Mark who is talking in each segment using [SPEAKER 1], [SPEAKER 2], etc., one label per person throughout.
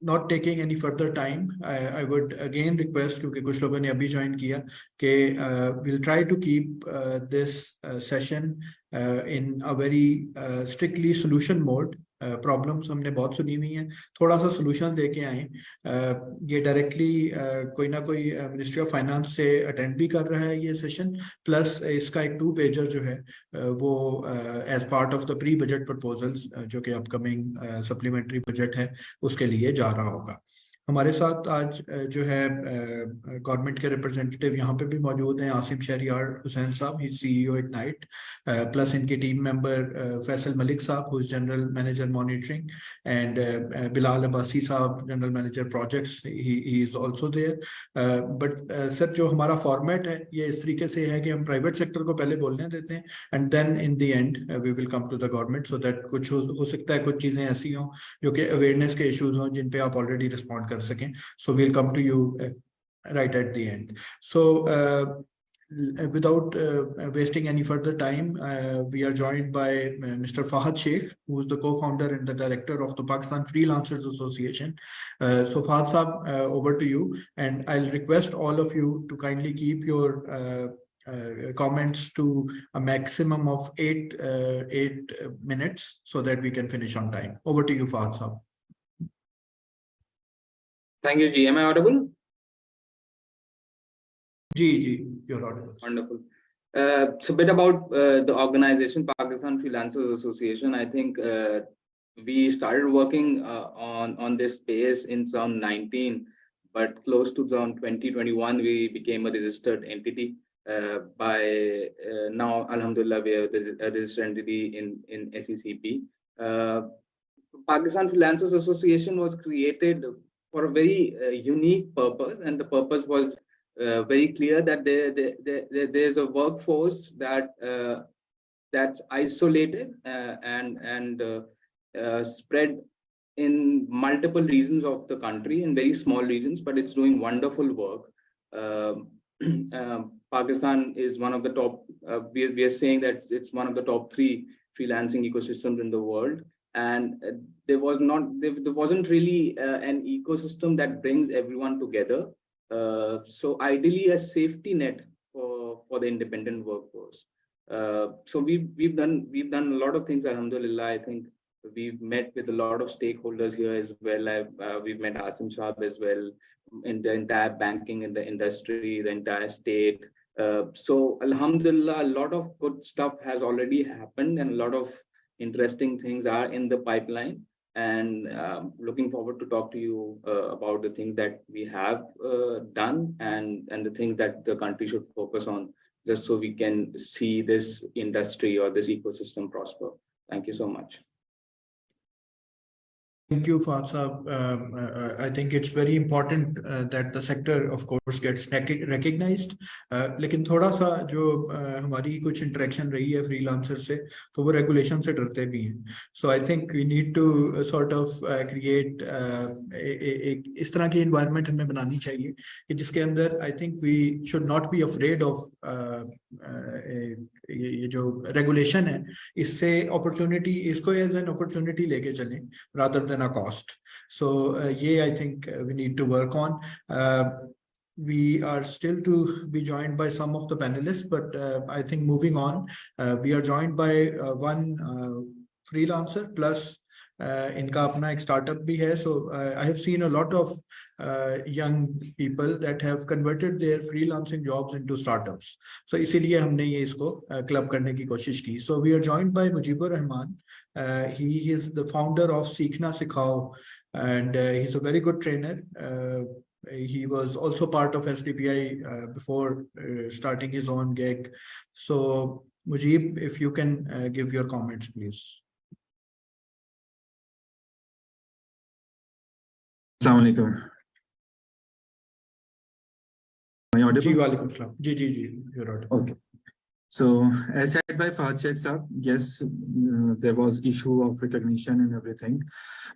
[SPEAKER 1] not taking any further time, I would again request, क्योंकि कुछ लोगों ने अभी join किया, कि we'll try to keep this session in a very strictly solution mode. Problems हमने बहुत सुनी हुई हैं, थोड़ा सा solution देके आए. ये directly कोई ना कोई Ministry of Finance से attend भी कर रहा है ये session, plus इसका एक 2-pager जो है वो as part of the pre-budget proposals जो कि upcoming supplementary budget है उसके लिए जा रहा होगा. हमारे साथ आज जो है गवर्नमेंट के रिप्रेजेंटेटिव यहाँ पे भी मौजूद हैं, आसिम शहरियार हुसैन साहब, ही CEO इग्नाइट, प्लस इनके टीम मेंबर फैसल मलिक साहब, who is general manager monitoring, and Bilal Abbasi साहब, general manager projects, he is also there. But sir, जो हमारा फॉर्मेट है ये इस तरीके से है कि हम प्राइवेट सेक्टर को पहले बोलने देते हैं and then in the end we will come to the government, so that कुछ हो सकता है कुछ चीज़ें ऐसी हों जो कि अवेयरनेस के इश्यूज हों जिन पे आप ऑलरेडी रिस्पॉन्ड कर सकें. So we'll come to you right at the end. So without wasting any further time, we are joined by Mr. Fahad Sheikh, who is the co-founder and the director of the Pakistan Freelancers Association. So Fahad Saab, over to you, and I'll request all of you to kindly keep your comments to a maximum of 8 minutes so that we can finish on time. Over to you, Fahad Saab.
[SPEAKER 2] Thank you, Ji. Am I audible?
[SPEAKER 1] Ji, you're audible.
[SPEAKER 2] Wonderful. So a bit about the organization, Pakistan Freelancers Association. I think we started working on this space in 2019, but close to 2021, we became a registered entity. By now, Alhamdulillah, we are a registered entity in SECP. Pakistan Freelancers Association was created for a very unique purpose, and the purpose was very clear that there's a workforce that's isolated and spread in multiple regions of the country, in very small regions, but it's doing wonderful work. Pakistan is one of the top. We are saying that it's one of the top 3 freelancing ecosystems in the world. And there wasn't really an ecosystem that brings everyone together. So ideally, a safety net for the independent workforce. So we've done a lot of things. Alhamdulillah, I think we've met with a lot of stakeholders here as well. We've met Asim Shahab as well, in the entire banking in the industry, the entire state. So Alhamdulillah, a lot of good stuff has already happened, and a lot of interesting things are in the pipeline, and looking forward to talk to you about the things that we have done and the things that the country should focus on, just so we can see this industry or this ecosystem prosper. Thank you so much.
[SPEAKER 1] Thank you, Fahad Saab. I think it's very important that the sector, of course, gets recognized. लेकिन थोड़ा सा जो हमारी कुछ interaction रही है freelancer से, तो वो regulation से डरते भी हैं. So I think we need to sort of create एक इस तरह की environment हमें बनानी चाहिए कि जिसके अंदर I think we should not be afraid of ये जो regulation है, इससे opportunity, इसको as an opportunity लेके चलें rather than a cost. So I think we need to work on. We are still to be joined by some of the panelists, but I think moving on, we are joined by one freelancer plus इनका अपना एक startup भी है. So I have seen a lot of young people that have converted their freelancing jobs into startups. So इसीलिए हमने ये इसको club करने की कोशिश की. So we are joined by Mujibur Rahman. He is the founder of Seekhna Sikhao, and he's a very good trainer. He was also part of SDPI before starting his own gig. So Mujib, if you can give your comments, please.
[SPEAKER 3] Assalamu alaikum. Am I audible?
[SPEAKER 1] Ji, walaikum salam. Ji, you're audible.
[SPEAKER 3] Okay. So as said by Fahad Sheikh Saab, yes, there was issue of recognition and everything,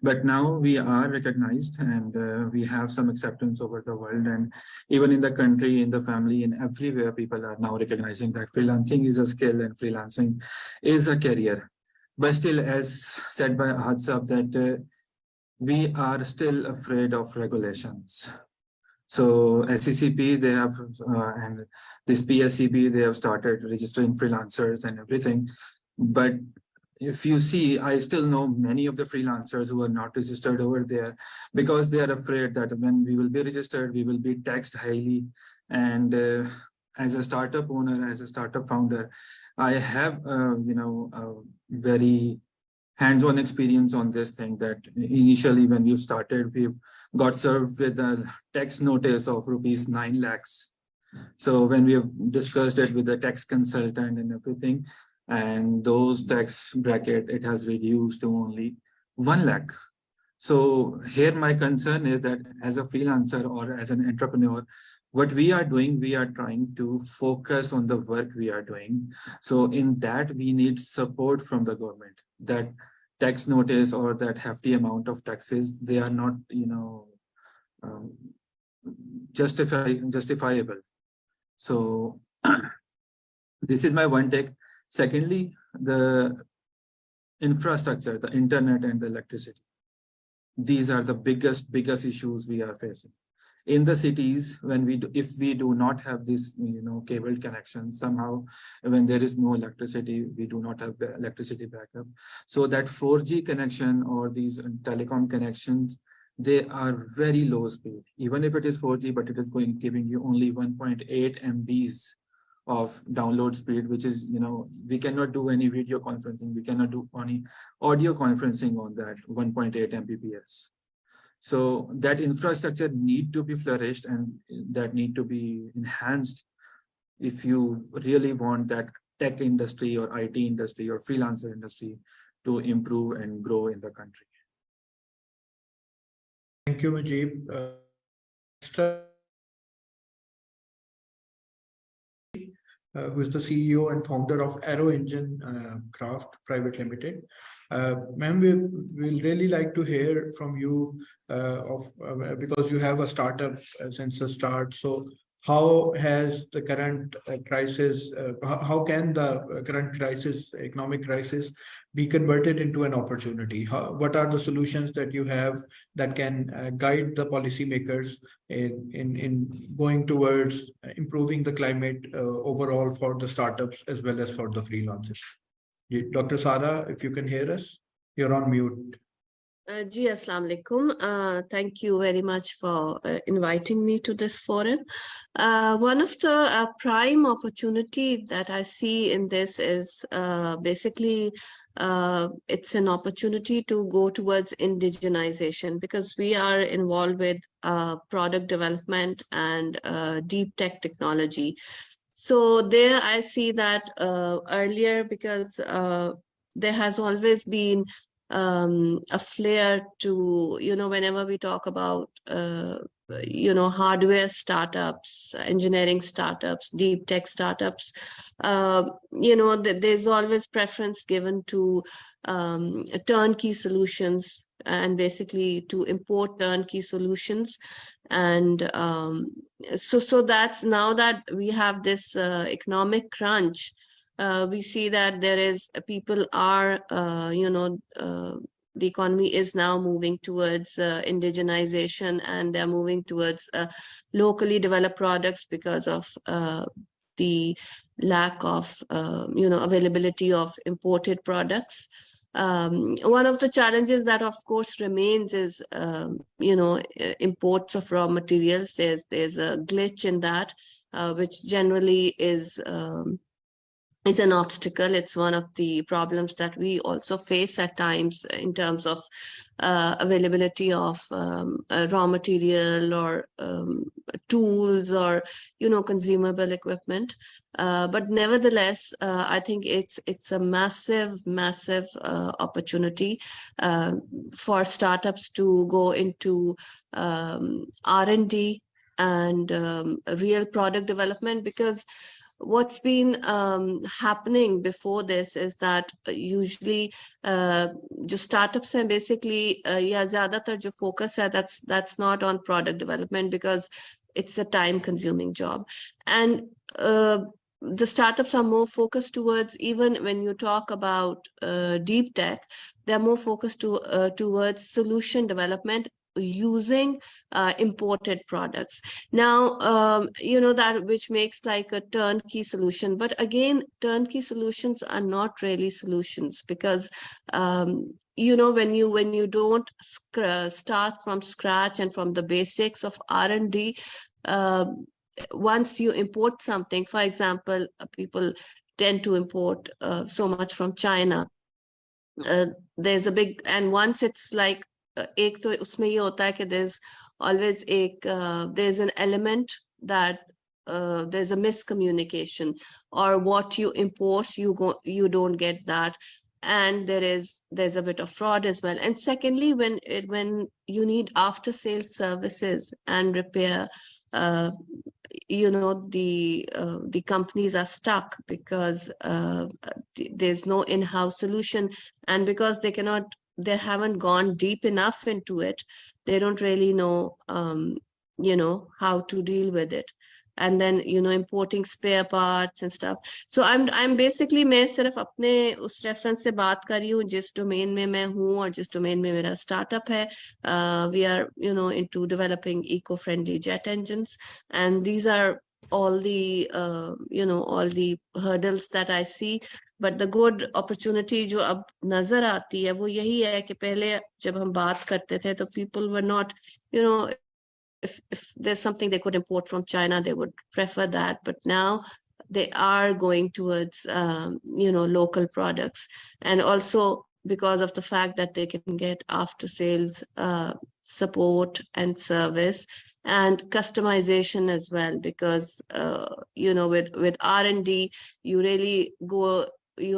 [SPEAKER 3] but now we are recognized, and we have some acceptance over the world, and even in the country, in the family, in everywhere, people are now recognizing that freelancing is a skill and freelancing is a career. But still, as said by Fahad Saab, that we are still afraid of regulations. So SECP, they have, and this PSCB, they have started registering freelancers and everything. But if you see, I still know many of the freelancers who are not registered over there because they are afraid that when we will be registered, we will be taxed highly. And as a startup owner, as a startup founder, I have, a very hands-on experience on this thing that initially when we've started, we've got served with a tax notice of rupees 9 lakhs. So when we have discussed it with the tax consultant and everything, and those tax bracket, it has reduced to only 1 lakh. So here my concern is that as a freelancer or as an entrepreneur, what we are doing, we are trying to focus on the work we are doing. So in that, we need support from the government. That tax notice or that hefty amount of taxes, they are not, um, justifiable. So this is my one take. Secondly, the infrastructure, the internet and the electricity. These are the biggest issues we are facing. In the cities, when if we do not have this, cable connection, somehow when there is no electricity, we do not have electricity backup. So that 4G connection or these telecom connections, they are very low speed. Even if it is 4G, but it is giving you only 1.8 MBs of download speed, which is, we cannot do any video conferencing. We cannot do any audio conferencing on that 1.8 Mbps. So that infrastructure need to be flourished and that need to be enhanced if you really want that tech industry or IT industry or freelancer industry to improve and grow in the country.
[SPEAKER 1] Thank you, Mujib. Who is the CEO and founder of Aero Engine Craft Private Limited. Ma'am, we'll really like to hear from you because you have a startup since the start. So how has the current crisis, how can the current crisis, economic crisis, be converted into an opportunity? What are the solutions that you have that can guide the policymakers in going towards improving the climate overall for the startups as well as for the freelancers? Dr. Sara, if you can hear us, you're on mute.
[SPEAKER 4] Ji, Assalamu alaikum. Thank you very much for inviting me to this forum. One of the prime opportunity that I see in this is basically it's an opportunity to go towards indigenization because we are involved with product development and deep tech technology. So there I see that earlier because there has always been a flair to, whenever we talk about, hardware startups, engineering startups, deep tech startups, there's always preference given to turnkey solutions and basically to import turnkey solutions. And so that's now that we have this economic crunch, we see that there is people are, the economy is now moving towards indigenization and they're moving towards locally developed products because of the lack of, availability of imported products. One of the challenges that of course remains is, imports of raw materials. There's a glitch in that, which generally is it's an obstacle. It's one of the problems that we also face at times in terms of availability of raw material or tools or consumable equipment. But nevertheless, I think it's a massive opportunity for startups to go into R&D and real product development, because what's been happening before this is that usually just startups and basically zyadatar jo focus hai, that's not on product development because it's a time consuming job. And the startups are more focused towards, even when you talk about deep tech, they're more focused towards solution development using imported products. Now, that which makes like a turnkey solution. But again, turnkey solutions are not really solutions, because when you don't start from scratch and from the basics of R&D, once you import something, for example, people tend to import so much from China. There's a big, and once it's like एक तो उसमें ये होता है कि there's always there's an element that there's a miscommunication, or what you import you don't get that, and there's a bit of fraud as well. And secondly, when you need after sales services and repair, the companies are stuck because there's no in-house solution, and because they haven't gone deep enough into it, they don't really know how to deal with it. And then importing spare parts and stuff. So I'm basically, मैं सिर्फ अपने उस reference से बात कर रही हूँ जिस डोमेन में मैं हूँ और जिस डोमेन में मेरा स्टार्टअप है. We are into developing eco-friendly jet engines, and these are all the all the hurdles that I see. But the good opportunity जो अब नजर आती है वो यही है कि पहले जब हम बात करते थे तो people were not, if there's something they could import from China, they would prefer that. But now they are going towards, local products. And also because of the fact that they can get after sales support and service and customization as well. Because, with R&D, you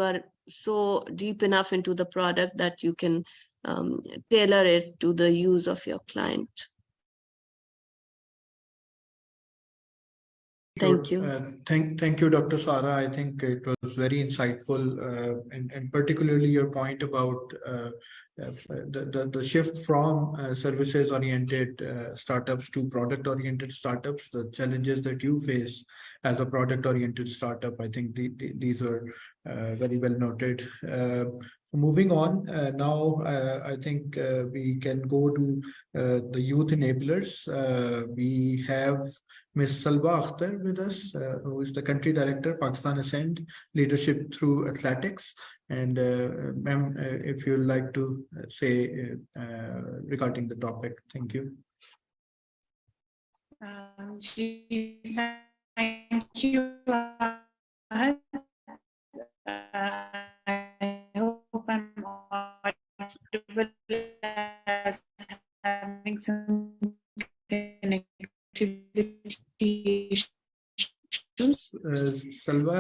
[SPEAKER 4] are so deep enough into the product that you can tailor it to the use of your client. Thank you.
[SPEAKER 1] Thank you, Dr. Sara. I think it was very insightful, and particularly your point about the shift from services-oriented startups to product-oriented startups, the challenges that you face as a product-oriented startup. I think these are very well noted. Moving on, now I think we can go to the youth enablers. We have Ms. Salwa Akhtar with us, who is the country director, Pakistan Ascent Leadership Through Athletics. And ma'am, if you'd like to say regarding the topic, thank you.
[SPEAKER 5] Thank you. I hope I'm audible as having some connectivity issues.
[SPEAKER 1] Salwa,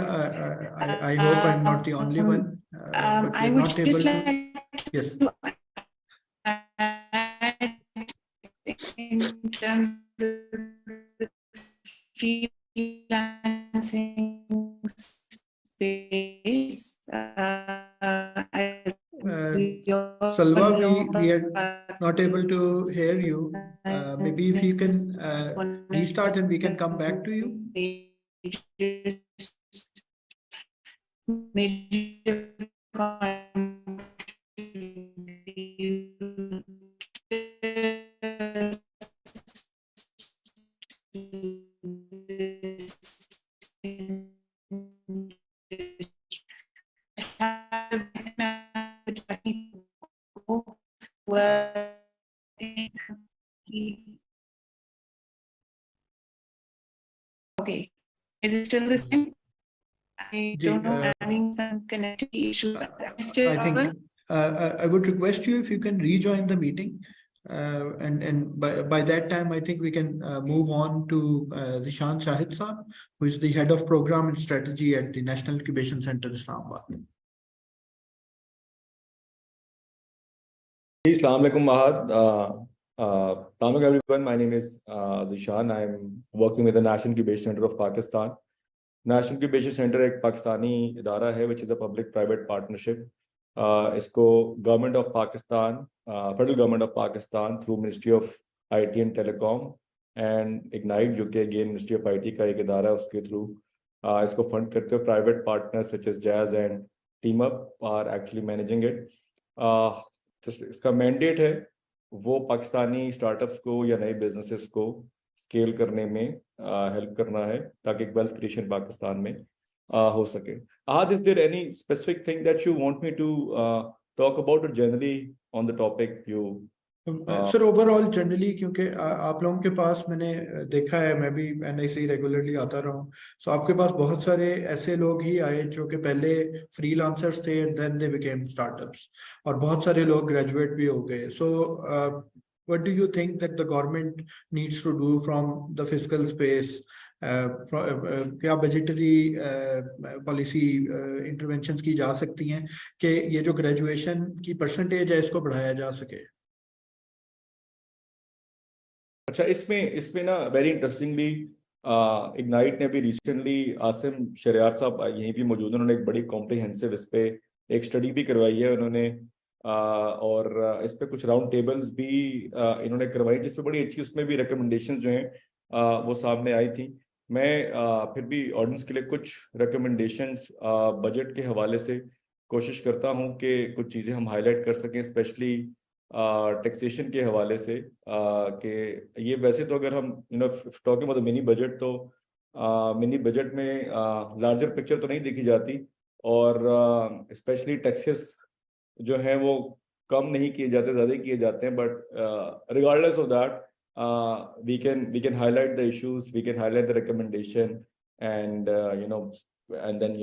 [SPEAKER 1] I hope I'm not the only one, but
[SPEAKER 5] I
[SPEAKER 1] we're
[SPEAKER 5] would
[SPEAKER 1] not able
[SPEAKER 5] just
[SPEAKER 1] to.
[SPEAKER 5] like
[SPEAKER 1] Yes.
[SPEAKER 5] to add in terms of the freelancing space.
[SPEAKER 1] Salwa, we are not able to hear you. Maybe if you can restart and we can come back to you.
[SPEAKER 5] Okay, is it still the same? I don't know, having some connectivity issues.
[SPEAKER 1] I think I would request you if you can rejoin the meeting, and by that time I think we can move on to Zishan Shahid Saab, who is the head of program and strategy at the National Incubation Center, Islamabad.
[SPEAKER 6] Assalamu alaikum, Mahad. Assalamu alaikum, everyone. My name is Zishan. I'm working with the National Incubation Center of Pakistan. National Incubation Center एक पाकिस्तानी इदारा है, which is a public-private partnership. इसको Government of Pakistan, Federal Government of Pakistan through Ministry of IT and Telecom and Ignite, जो कि again Ministry of IT का एक इदारा है, उसके through इसको फंड करते हो. Private partners such as Jazz and team up are actually managing it. इसका मैंडेट है वो पाकिस्तानी स्टार्टअप्स को या नए बिजनेसेस को स्केल करने में हेल्प करना है ताकि वेल्थ क्रिएशन पाकिस्तान में हो सके. Is there any specific thing that you want me to talk about, or generally on the topic you?
[SPEAKER 1] Sir overall generally क्योंकि आप लोगों के पास मैंने देखा है, मैं भी NIC रेगुलरली आता रहा हूँ, सो आपके पास बहुत सारे ऐसे लोग ही आए जो कि पहले फ्रीलांसर्स थे, देन दे बिकेम स्टार्टअप्स, और बहुत सारे लोग ग्रेजुएट भी हो गए. सो what do you think that the government needs to do from the fiscal space? क्या बजटरी पॉलिसी इंटरवेंशंस की जा सकती हैं कि ये जो ग्रेजुएशन की परसेंटेज है इसको बढ़ाया जा सके?
[SPEAKER 6] अच्छा, इसमें ना वेरी इंटरेस्टिंगली इग्नाइट ने भी रिसेंटली, आसिम शरियार साहब यहीं भी मौजूद हैं, उन्होंने एक बड़ी कॉम्प्रिहेंसिव इस पे एक स्टडी भी करवाई है उन्होंने, और इस पे कुछ राउंड टेबल्स भी इन्होंने करवाई जिसमें बड़ी अच्छी उसमें भी रिकमेंडेशंस जो हैं वो सामने आई थी. मैं फिर भी ऑडियंस के लिए कुछ रिकमेंडेशंस बजट के हवाले से कोशिश करता हूँ कि कुछ चीज़ें हम हाईलाइट कर सकें, स्पेशली टैक्सेशन के हवाले से. कि ये वैसे तो अगर हम टॉकिंग अबाउट मिनी बजट, तो मिनी बजट में लार्जर पिक्चर तो नहीं देखी जाती, और स्पेशली टैक्सेस जो हैं वो कम नहीं किए जाते, ज़्यादा किए जाते हैं. But regardless of that we can highlight the issues, we can highlight the recommendation, and and then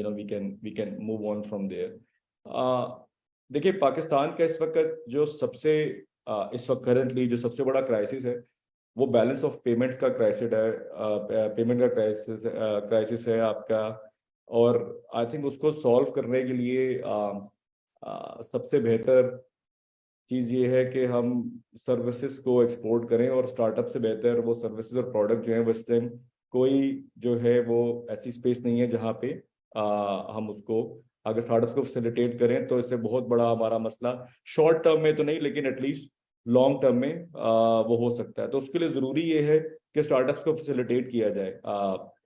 [SPEAKER 6] we can move on from there. देखिए, पाकिस्तान का इस वक्त जो सबसे इस वक्त करंटली जो सबसे बड़ा क्राइसिस है वो बैलेंस ऑफ पेमेंट्स का क्राइसिस है, पेमेंट का क्राइसिस है आपका. और आई थिंक उसको सॉल्व करने के लिए सबसे बेहतर चीज़ ये है कि हम सर्विसेज को एक्सपोर्ट करें, और स्टार्टअप से बेहतर वो सर्विसेज और प्रोडक्ट जो है वो इस टाइम कोई जो है वो ऐसी स्पेस नहीं है जहाँ पे हम उसको अगर स्टार्टअप्स को फैसिलिटेट करें तो इससे बहुत बड़ा हमारा मसला शॉर्ट टर्म में तो नहीं लेकिन एटलीस्ट लॉन्ग टर्म में वो हो सकता है. तो उसके लिए ज़रूरी ये है कि स्टार्टअप्स को फैसिलिटेट किया जाए,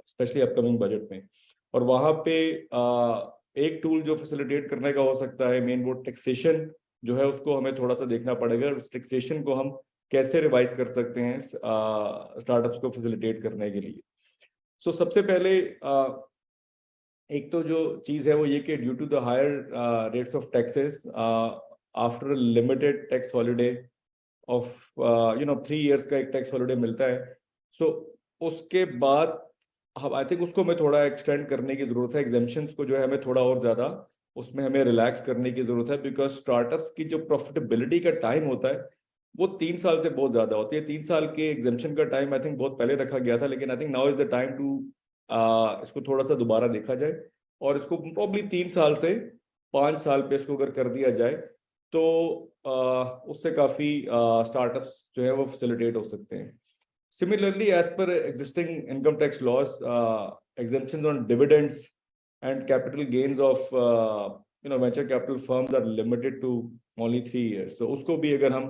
[SPEAKER 6] स्पेशली अपकमिंग बजट में. और वहाँ पे एक टूल जो फैसिलिटेट करने का हो सकता है मेन, वो टैक्सेशन जो है उसको हमें थोड़ा सा देखना पड़ेगा. उस टैक्सेशन को हम कैसे रिवाइज कर सकते हैं स्टार्टअप्स को फैसिलिटेट करने के लिए. सो सबसे पहले एक तो जो चीज़ है वो ये कि due to the higher rates of taxes after limited tax holiday of 3 years का एक टैक्स हॉलीडे मिलता है. सो उसके बाद हम आई थिंक उसको हमें थोड़ा एक्सटेंड करने की ज़रूरत है. एग्जेम्पशंस को जो है हमें थोड़ा और ज़्यादा उसमें हमें रिलैक्स करने की ज़रूरत है, बिकॉज स्टार्टअप्स की जो प्रॉफिटेबिलिटी का टाइम होता है वो 3 साल से बहुत ज़्यादा होती है. 3 साल के एग्जेम्पशन का टाइम आई थिंक बहुत पहले रखा गया था, लेकिन I think now is the time to इसको थोड़ा सा दोबारा देखा जाए, और इसको प्रॉब्ली 3 साल से 5 साल पे इसको अगर कर दिया जाए तो उससे काफ़ी स्टार्टअप्स जो है वो फैसिलिटेट हो सकते हैं. Similarly, as per existing income tax laws, exemptions on dividends and capital gains of venture capital firms are limited to only 3 years. So उसको भी अगर हम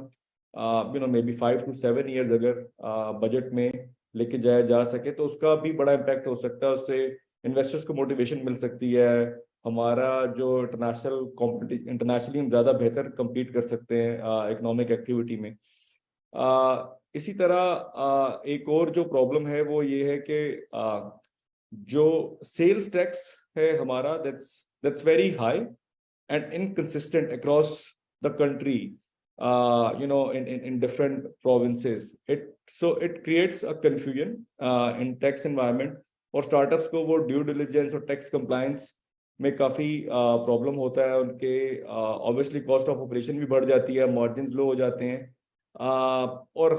[SPEAKER 6] maybe 5 to 7 years अगर बजट में लेके जाया जा सके तो उसका भी बड़ा इम्पैक्ट हो सकता है. उससे इन्वेस्टर्स को मोटिवेशन मिल सकती है, हमारा जो इंटरनेशनली हम ज़्यादा बेहतर compete कर सकते हैं इकोनॉमिक एक्टिविटी में. इसी तरह एक और जो प्रॉब्लम है वो ये है कि जो सेल्स टैक्स है हमारा that's very high and inconsistent across the country in different provinces. It creates a confusion in tax environment, और स्टार्टअप्स को वो ड्यू डिलिजेंस और टैक्स कंप्लायंस में काफ़ी प्रॉब्लम होता है. उनके ऑब्वियसली कॉस्ट ऑफ ऑपरेशन भी बढ़ जाती है, मार्जिन लो हो जाते हैं. और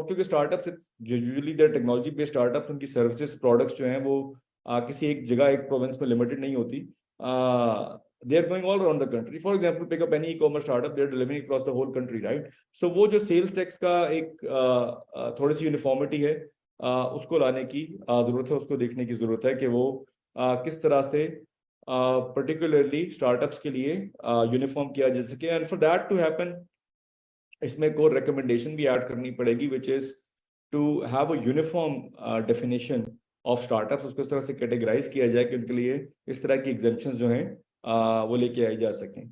[SPEAKER 6] क्योंकि startups usually the technology based startups, उनकी सर्विसेज प्रोडक्ट्स जो हैं वो किसी एक जगह एक प्रोविंस में लिमिटेड नहीं होती. they are going all around the country. For example, pick up any e-commerce startup, they are delivering across the whole country, right? So वो जो सेल्स टैक्स का एक थोड़ी सी यूनिफॉर्मिटी है उसको लाने की ज़रूरत है, उसको देखने की ज़रूरत है कि वो किस तरह से particularly startups के लिए यूनिफॉर्म किया जा सके. And for that to happen, इसमें एक और रिकमेंडेशन भी ऐड करनी पड़ेगी, which is to have a uniform definition of startups उसको इस तरह से कैटेगराइज किया जाए कि उनके लिए इस तरह की एग्जेम्पशंस जो हैं वो लेके आई जा सकें।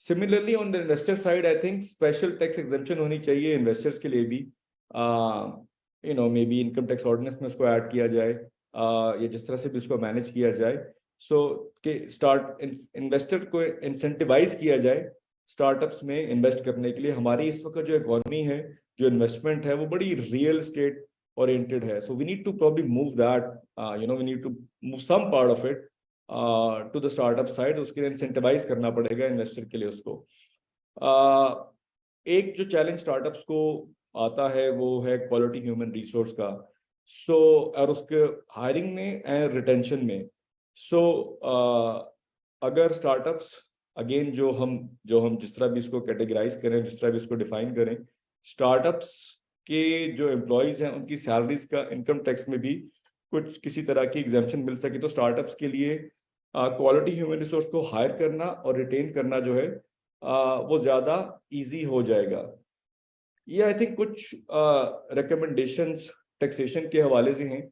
[SPEAKER 6] Similarly on the investor side I think special tax exemption होनी चाहिए इन्वेस्टर्स के लिए भी, you know maybe income tax ordinance में उसको ऐड किया जाए या जिस तरह से भी उसको मैनेज किया जाए, सो कि इन्वेस्टर को इंसेंटिवाइज किया जाए स्टार्टअप्स में इन्वेस्ट करने के लिए। हमारी इस वक्त जो इकोनॉमी है, जो इन्वेस्टमेंट है, वो बड़ी रियल स्टेट oriented है, so we need to probably move that, you know, we need to move some part of it to the startup side. उसके लिए incentivize करना पड़ेगा इन्वेस्टर के लिए उसको। एक जो चैलेंज स्टार्टअप्स को आता है वो है क्वालिटी ह्यूमन रिसोर्स का, सो और उसके हायरिंग में एंड रिटेंशन में। सो अगर स्टार्टअप्स अगेन जो हम जिस तरह भी इसको कैटेगराइज करें, जिस तरह भी इसको डिफाइन करें, स्टार्टअप्स के जो एम्प्लॉयज हैं उनकी सैलरीज का इनकम टैक्स में भी कुछ किसी तरह की एग्जाम्पशन मिल सके तो स्टार्टअप्स के लिए क्वालिटी ह्यूमन रिसोर्स को हायर करना और रिटेन करना जो है वो ज़्यादा इजी हो जाएगा। ये आई थिंक कुछ रिकमेंडेशंस टैक्सेशन के हवाले से हैं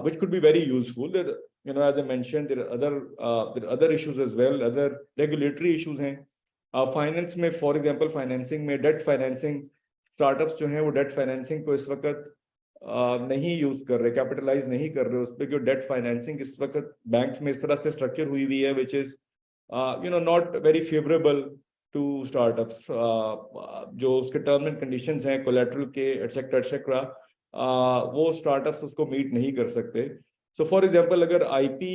[SPEAKER 6] which could be very useful. There, you know, as I mentioned, there are other issues as well, other regulatory issues हैं। फाइनेंस में फॉर एग्जांपल फाइनेंसिंग में डेट फाइनेंसिंग, स्टार्टअप्स जो हैं वो डेट फाइनेंसिंग को इस वक्त नहीं यूज कर रहे, कैपिटलाइज नहीं कर रहे उस पर, क्योंकि डेट फाइनेंसिंग इस वक्त बैंक्स में इस तरह से स्ट्रक्चर हुई हुई है which is you know not very favourable to startups. जो उसके टर्म एंड कंडीशंस हैं कोलैटरल के एटसेट्रा वो स्टार्टअप्स उसको मीट नहीं कर सकते। सो फॉर एग्जांपल अगर आईपी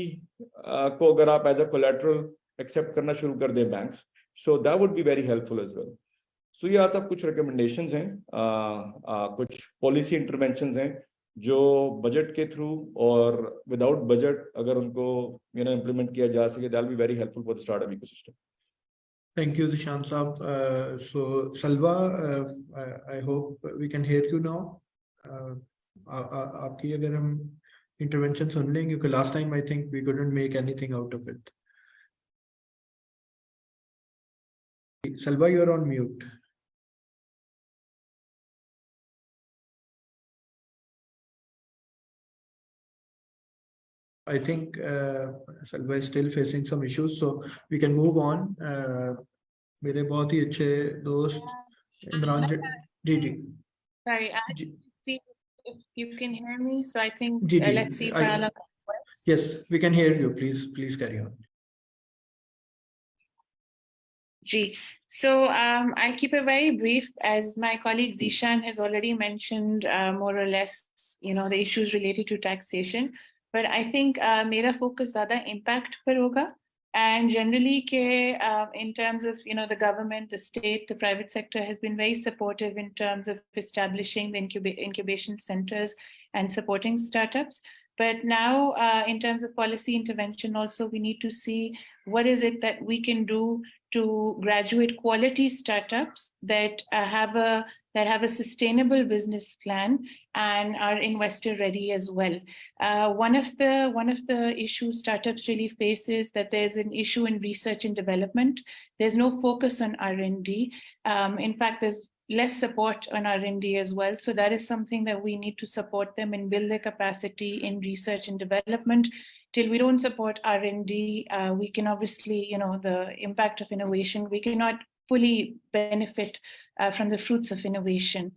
[SPEAKER 6] को अगर आप एज अ कोलैटरल एक्सेप्ट करना शुरू कर दें banks, so that would be very helpful as well. सो ये सब कुछ रिकमेंडेशंस हैं, कुछ पॉलिसी इंटरवेंशंस हैं जो बजट के थ्रू और विदाउट बजट अगर उनको यू नो इम्प्लीमेंट किया जा सके, that will be very helpful for the startup ecosystem.
[SPEAKER 1] Thank you, Dishant Saab. So, Salwa, I hope we can hear you now. आपकी अगर हम intervention सुन लें, क्योंकि last time I think we couldn't make anything out of it. Salwa, you're on mute. I think Salwa is still facing some issues, so we can move on. मेरे बहुत ही अच्छे दोस्त इमरान जी जी।
[SPEAKER 5] Sorry, I see if you can hear me. So I think
[SPEAKER 1] ji ji.
[SPEAKER 5] let's see if dialogue works.
[SPEAKER 1] Yes, we can hear you. Please carry on.
[SPEAKER 5] G. So I'll keep it very brief, as my colleague Zishan has already mentioned more or less, you know, the issues related to taxation. But I think mera focus zyada impact par hoga, and generally in terms of, you know, the government, the state, the private sector has been very supportive in terms of establishing the incubation centers and supporting startups. But now in terms of policy intervention also, we need to see what is it that we can do to graduate quality startups that have a sustainable business plan and are investor ready as well. One of the issues startups really face is that there's an issue in research and development. There's no focus on R&D. In fact, there's less support on R&D as well. So that is something that we need to support them and build their capacity in research and development. Till we don't support R&D, we can obviously, you know, the impact of innovation, we cannot fully benefit from the fruits of innovation.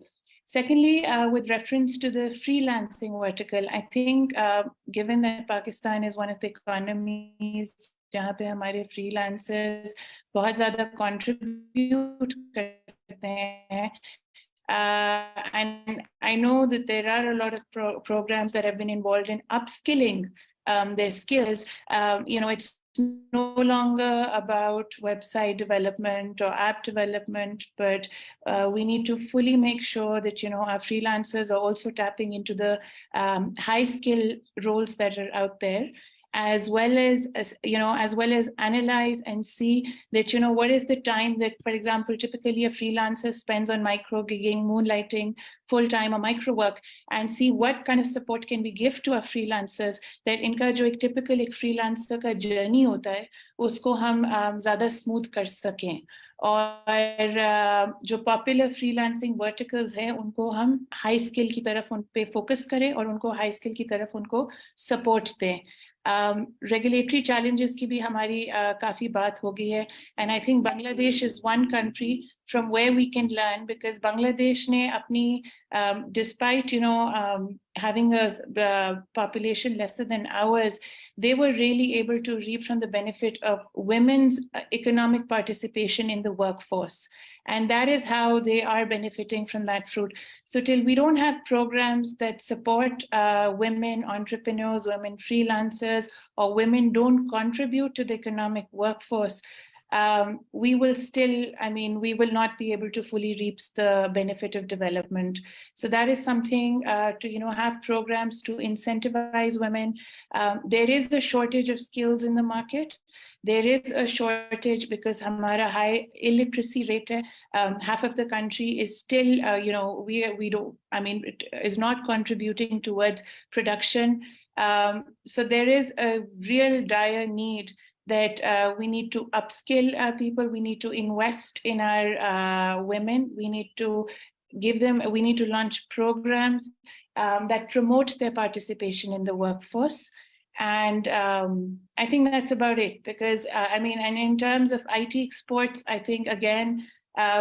[SPEAKER 5] Secondly, with reference to the freelancing vertical, I think given that Pakistan is one of the economies जहाँ पे हमारे freelancers बहुत ज़्यादा contribute करते हैं, and I know that there are a lot of programs that have been involved in upskilling their skills. You know, it's no longer about website development or app development, but we need to fully make sure that, you know, our freelancers are also tapping into the high skill roles that are out there, as well as analyze and see that, you know, what is the time that, for example, typically a freelancer spends on micro gigging, moonlighting full-time or micro work, and see what kind of support can we give to our freelancers, that इनका जो एक typical एक freelancer का journey होता है उसको हम ज़्यादा smooth कर सकें, और जो popular freelancing verticals हैं उनको हम high skill की तरफ उन पे focus करें और उनको high skill की तरफ उनको support दें. Regulatory challenges की भी हमारी काफ़ी बात हो गई है, and I think Bangladesh is one country from where we can learn, because Bangladesh ने अपनी despite having a population lesser than ours, they were really able to reap from the benefit of women's economic participation in the workforce, and that is how they are benefiting from that fruit. So till we don't have programs that support women entrepreneurs, women freelancers, or women don't contribute to the economic workforce, we will still, we will not be able to fully reap the benefit of development. So that is something to have programs to incentivize women. There is a shortage of skills in the market. There is a shortage because hamara high illiteracy rate, half of the country is still, we don't, it is not contributing towards production. So there is a real dire need that we need to upskill people, we need to invest in our women, we need to we need to launch programs that promote their participation in the workforce. And I think that's about it, because and in terms of IT exports, I think again,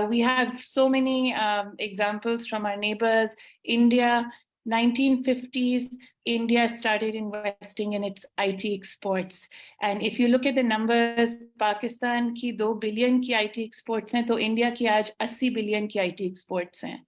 [SPEAKER 5] we have so many examples from our neighbors. India, 1950s, India started investing in its IT exports. And if you look at the numbers, Pakistan ki 2 billion ki IT exports hain, to India ki aaj 80 billion ki IT exports hain.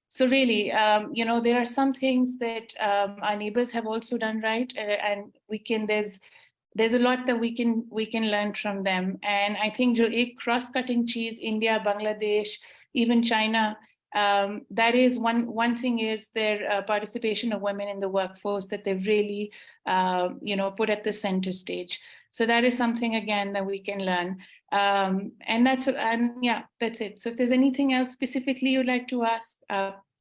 [SPEAKER 5] So really, there are some things that our neighbors have also done right, and there's a lot that we can learn from them. And I think jo ek cross-cutting cheese, India, Bangladesh, even China, that is one thing is their participation of women in the workforce that they've really put at the center stage. So that is something again that we can learn. And yeah, that's it. So if there's anything else specifically you'd like to ask,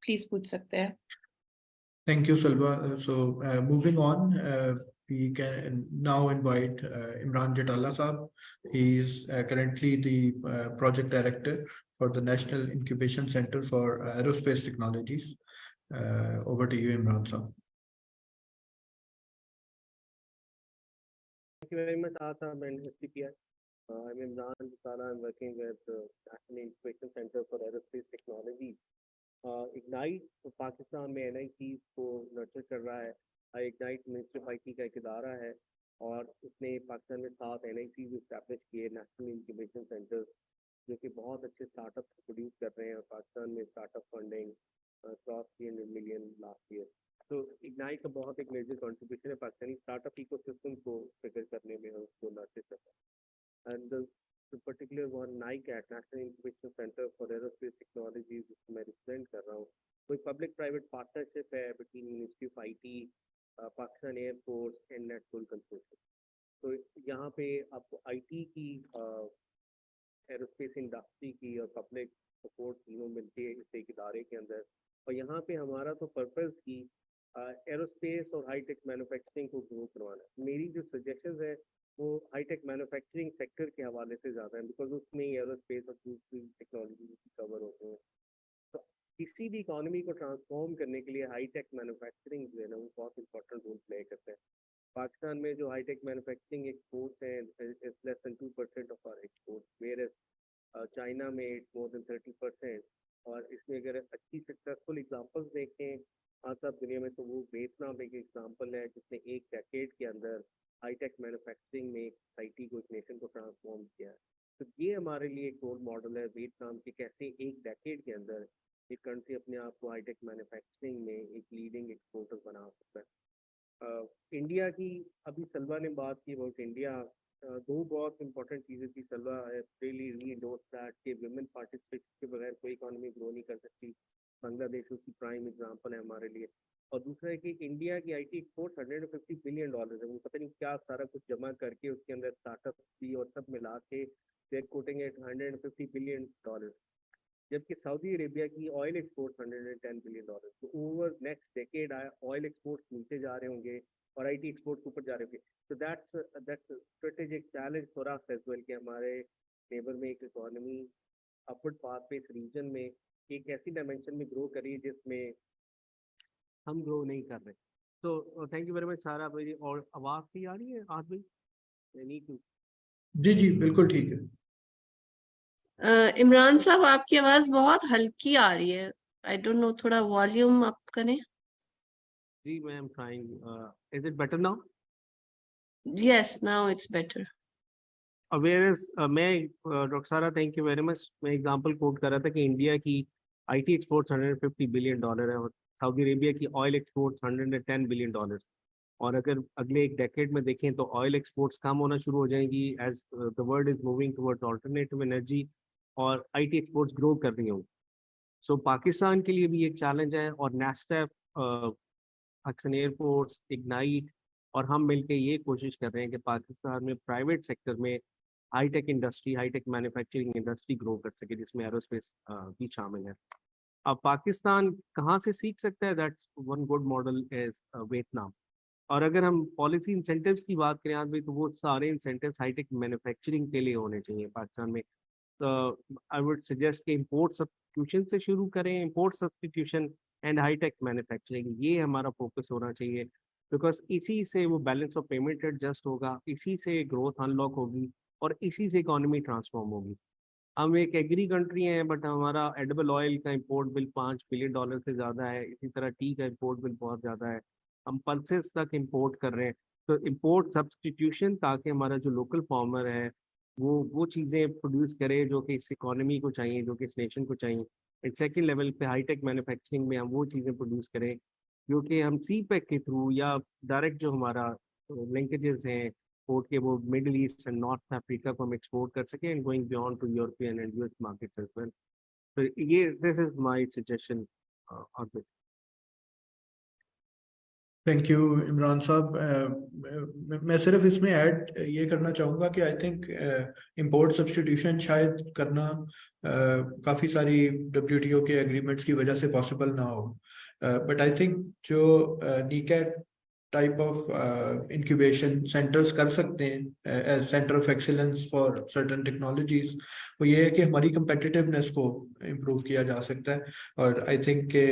[SPEAKER 5] please put sakte hai.
[SPEAKER 1] Thank you, Salwa. So moving on, we can now invite Imran Jatala Saab. He is currently the project director for the National Incubation Center for Aerospace Technologies. Over to you, Imran Saab.
[SPEAKER 7] Thank you very much, Asam and SPPI. I'm Imran Jatala. I'm working with the National Incubation Center for Aerospace Technologies. Ignite Pakistan में NICs को nurture कर रहा है. Ignite ministry of IT का एक इदारा है और उसने पाकिस्तान में 7 NICs इस्टेब्लिश किए, नेशनल इंक्यूबेशन सेंटर्स, जो कि बहुत अच्छे स्टार्टअप्स प्रोड्यूस कर रहे हैं. और पाकिस्तान में startup funding cross 300 million last year. तो इग्नाइट का बहुत एक मेजर कंट्रीब्यूशन है पाकिस्तानी स्टार्टअप इकोसिस्टम को फिगर करने में और उसको नर्चर करना. And the particular one, NICAT, National Incubation Center for Aerospace Technologies, जिसको मैं रिप्रेजेंट कर रहा हूँ, कोई पब्लिक प्राइवेट पार्टनरशिप है between ministry of IT, Pakistan air force and network consortium. तो यहाँ पे आपको IT की, एरोस्पेस इंडस्ट्री की और पब्लिक सपोर्ट तीनों मिलती है इस एक इदारे के अंदर. और यहाँ पे हमारा तो पर्पस की एरोस्पेस और हाईटेक मैन्युफैक्चरिंग को ग्रो करवाना. मेरी जो सजेशंस है वो हाईटेक मैन्युफैक्चरिंग सेक्टर के हवाले से ज़्यादा है, बिकॉज उसमें एरोस्पेस और दूसरी टेक्नोलॉजी कवर होते हैं. तो किसी भी इकोनॉमी को ट्रांसफॉर्म करने के लिए हाईटेक मैन्युफैक्चरिंग जो है ना, वो बहुत इंपॉर्टेंट रोल प्ले करता है. पाकिस्तान में जो हाईटेक मैन्युफैक्चरिंग एक्सपोर्ट्स हैं, it's less than 2% of our export, where China में इट्स मोर देन 30%. और इसमें अगर अच्छी सक्सेसफुल एग्जांपल्स देखें आज सब दुनिया में, तो वो वियतनाम एक एग्जांपल है जिसने एक डेकेड के अंदर हाईटेक मैन्युफैक्चरिंग में IT को, एक नेशन को ट्रांसफॉर्म किया है. तो ये हमारे लिए एक रोल मॉडल है वियतनाम के, कैसे एक डेकेड के अंदर एक कंट्री अपने आप को हाईटेक मैन्युफैक्चरिंग में एक लीडिंग एक्सपोर्टर बना सकता है. इंडिया की अभी सलवा ने बात की अबाउट इंडिया. दो बहुत इंपॉर्टेंट चीज़ें थी. सलवा रियली रीइंडोर्स दैट कि वुमेन पार्टिसिपेशन के बगैर कोई इकोनॉमी ग्रो नहीं कर सकती. बांग्लादेश उसकी प्राइम एग्जांपल है हमारे लिए. और दूसरा है कि इंडिया की IT एक्सपोर्ट $150 बिलियन है. वो पता नहीं क्या सारा कुछ जमा करके उसके अंदर स्टार्टअप भी और सब मिला के देयर कोटिंग एट $150 बिलियन. जबकि सऊदी अरेबिया की ऑयल एक्सपोर्ट्स $110 बिलियन, तो over next decade oil exports नीचे जा रहे होंगे और आईटी एक्सपोर्ट्स ऊपर जा रहे होंगे। तो that's strategic challenge for us as well कि हमारे नेबर में एक इकोनॉमी अपवर्ड पाथ पे इस रीजन में एक ऐसी डायमेंशन में ग्रो करी जिसमें हम ग्रो नहीं कर रहे। तो थैंक यू वेरी मच सारा भाई। और आवाज़ भी आ रही है आज भाई?
[SPEAKER 1] जी जी बिल्कुल ठीक है।
[SPEAKER 4] इमरान साहब, आपकी आवाज बहुत हल्की आ रही है। आई डोंट नो, थोड़ा वॉल्यूम अप करें।
[SPEAKER 7] जी ma'am trying. Is it better now?
[SPEAKER 4] Yes, now it's better.
[SPEAKER 7] Awareness मैं doctor Sara thank you very much. मैं एग्जांपल कोट कर रहा था कि इंडिया की आईटी एक्सपोर्ट्स $150 बिलियन है और सऊदी अरेबिया की ऑयल एक्सपोर्ट्स $110 बिलियन। और अगर अगले एक डेकेड में देखें तो ऑयल एक्सपोर्ट्स कम होना शुरू हो जाएंगी as the world is moving towards alternative energy, और आईटी एक्सपोर्ट्स ग्रो कर रही होंगी। सो पाकिस्तान के लिए भी एक चैलेंज है, और नेस्टेफ, हक्सन एयरपोर्ट्स, इग्नाइट और हम मिलकर ये कोशिश कर रहे हैं कि पाकिस्तान में प्राइवेट सेक्टर में hi-tech industry, hi-tech manufacturing industry grow कर सके, जिसमें एरोस्पेस भी शामिल है। अब पाकिस्तान कहाँ से सीख सकता है? That's one good model is Vietnam. और अगर हम पॉलिसी इंसेंटिव्स की बात करें आज भी, तो वो सारे इंसेंटिव्स हाईटेक मैन्युफैक्चरिंग के लिए होने चाहिए पाकिस्तान में। तो आई वुड सजेस्ट कि इंपोर्ट सब्स्टिट्यूशन से शुरू करें, import substitution and hi tech manufacturing, ये हमारा फोकस होना चाहिए। बिकॉज इसी से वो बैलेंस ऑफ पेमेंट एडजस्ट होगा, इसी से ग्रोथ अनलॉक होगी और इसी से इकोनॉमी ट्रांसफॉर्म होगी। हम एक एग्री कंट्री हैं, बट हमारा एडिबल ऑयल का इंपोर्ट बिल $5 बिलियन से ज़्यादा है। इसी तरह टी का इंपोर्ट बिल बहुत ज़्यादा है। हम पल्सेस तक इंपोर्ट कर रहे हैं। तो इंपोर्ट सब्स्टिट्यूशन, ताकि हमारा जो लोकल फार्मर है वो चीज़ें प्रोड्यूस करे जो कि इस इकोनॉमी को चाहिए, जो कि इस नेशन को चाहिए। एंड सेकेंड लेवल पे हाईटेक मैन्युफैक्चरिंग में हम वो चीज़ें प्रोड्यूस करें जो कि हम सी पैक के थ्रू या डायरेक्ट जो हमारा लिंकेजेस हैं एक्सपोर्ट के, वो Middle East and North Africa को हम एक्सपोर्ट कर सकें and going beyond to European and US markets as well. तो ये this is my suggestion on this.
[SPEAKER 1] Thank you Imran साहब। मैं सिर्फ इसमें ऐड ये करना चाहूँगा कि आई थिंक इंपोर्ट सब्स्टिट्यूशन शायद करना काफ़ी सारी WTO के एग्रीमेंट्स की वजह से पॉसिबल ना हो, बट आई थिंक जो NICAT type of incubation centres कर सकते हैं as centre of excellence for certain technologies, वो ये है कि हमारी competitiveness को इम्प्रूव किया जा सकता है। और आई थिंक के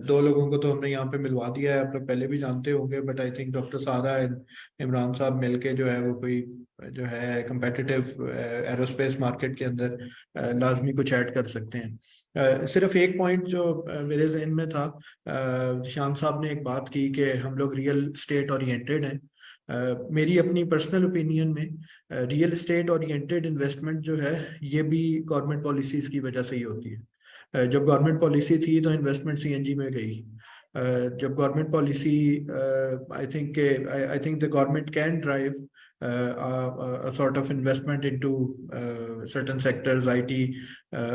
[SPEAKER 1] दो लोगों को तो हमने यहाँ पे मिलवा दिया है, आप लोग पहले भी जानते होंगे, बट आई थिंक डॉक्टर सारा एंड इमरान साहब मिलके जो है वो कोई जो है competitive एरोस्पेस मार्केट के अंदर लाजमी कुछ ऐड कर सकते हैं। सिर्फ एक पॉइंट जो मेरे जहन में था, श्याम साहब ने एक बात की कि हम लोग रियल स्टेट ओरिएंटेड हैं। मेरी अपनी पर्सनल ओपिनियन में रियल स्टेट ओरिएंटेड इन्वेस्टमेंट जो है ये भी गवर्नमेंट पॉलिसीज की वजह से ही होती है। जब गवर्नमेंट पॉलिसी थी तो इन्वेस्टमेंट CNG में गई। जब government policy I think the government can drive a sort of investment into certain sectors, IT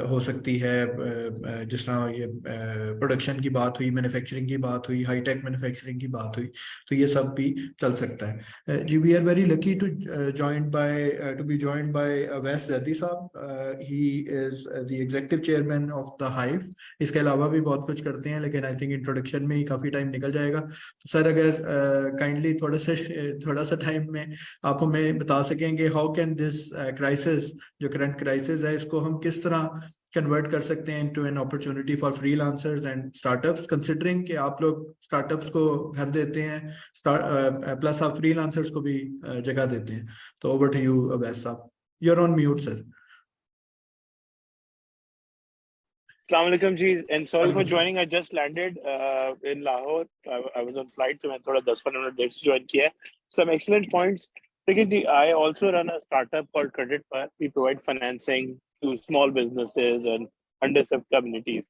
[SPEAKER 1] हो सकती है, जिस तरह ये प्रोडक्शन की बात हुई, मैन्युफैक्चरिंग की बात हुई, हाईटेक मैन्युफैक्चरिंग की बात हुई, तो ये सब भी चल सकता है। जी, we are very lucky to be joined by Awais Zaidi साहब। He is the executive chairman of the Hive. इसके अलावा भी बहुत कुछ करते हैं, लेकिन आई थिंक इंट्रोडक्शन में ही काफ़ी टाइम निकल जाएगा। तो सर, अगर काइंडली थोड़ा सा टाइम में आप हमें बता सकेंगे हाउ कैन दिस क्राइसिस, जो करंट क्राइसिस है, इसको हम किस तरह कन्वर्ट कर सकते हैं into an opportunity for freelancers and startups, considering कि आप लोग स्टार्टअप्स को घर देते हैं, प्लस आप फ्रीलांसर्स को भी जगह देते हैं। तो ओवर टू यू अवैस साहब, you are on mute sir.
[SPEAKER 8] Assalamu alaikum ji, and sorry for joining. I just landed in Lahore. I was on flight, so I थोड़ा 10-15 minutes late से join किया. Some excellent points. Because I also run a startup called Credit Par. We provide financing to small businesses and underserved communities.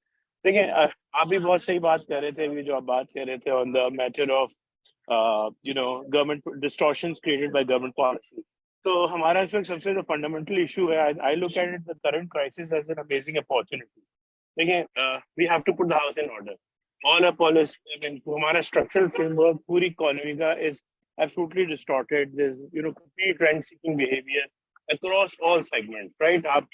[SPEAKER 8] देखिए, आप भी बहुत सही बात कर रहे थे, अभी जो आप बात कर रहे थे on the matter of government distortions created by government policy. तो हमारा इस वक्त सबसे जो fundamental issue है, I look at it, the current crisis as an amazing opportunity. Again, we have to put the house in order. All our policy, हमारा structural framework पूरी economy का is absolutely distorted. There's complete rent-seeking behavior across all segments, right? आप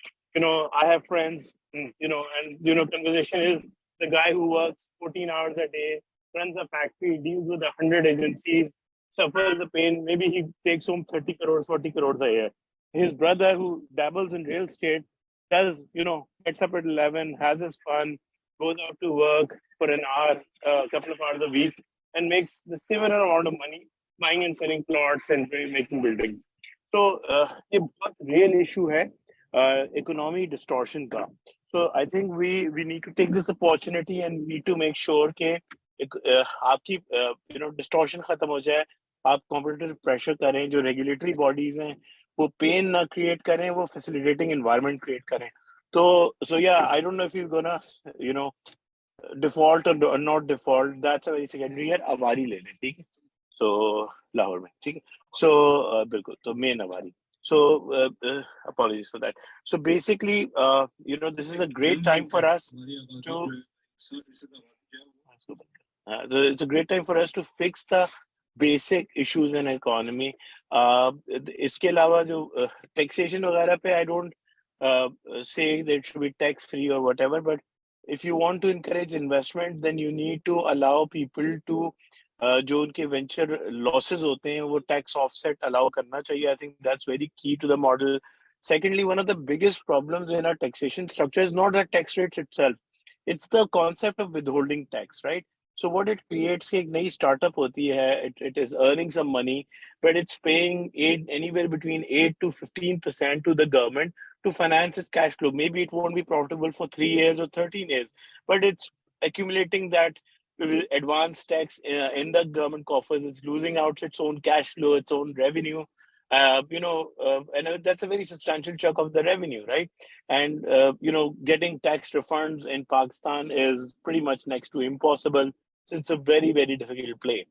[SPEAKER 8] I have friends, and conversation is the guy who works 14 hours a day, runs a factory, deals with 100 agencies, suffers the pain. Maybe he takes home 30 crores, 40 crores a year. His brother, who dabbles in real estate, does, gets up at 11, has his fun, goes out to work for an hour, a couple of hours a week, and makes the similar amount of money buying and selling plots and making buildings. So, ये बहुत real issue है, economy distortion का. So I think we need to take this opportunity and need to make sure कि आपकी distortion खत्म हो जाए, आप competitive pressure करें, जो regulatory bodies हैं वो pain ना create करें, वो facilitating environment create करें. So yeah, I don't know if you're gonna default or not default. That's a very secondary. यार अवारी ले लें, ठीक है? So लाहौर में, ठीक है? So बिल्कुल, तो main Avari. So apologies for that. So basically, this is a great time for us to. It's a great time for us to fix the basic issues in economy. इसके अलावा जो taxation वगैरह पे, I don't say that it should be tax free or whatever, but if you want to encourage investment, then you need to allow people to जो उनके venture losses होते हैं वो tax offset allow करना चाहिए. I think that's very key to the model. Secondly, one of the biggest problems in our taxation structure is not the tax rates itself. It's the concept of withholding tax, right? So what it creates कि एक नई startup होती है, it is earning some money, but it's paying anywhere between 8 to 15% to the government to finance its cash flow. Maybe it won't be profitable for 3 years or 13 years, but it's accumulating that advanced tax in the government coffers. It's losing out its own cash flow, its own revenue. And that's a very substantial chunk of the revenue, right? And getting tax refunds in Pakistan is pretty much next to impossible. So it's a very, very difficult play.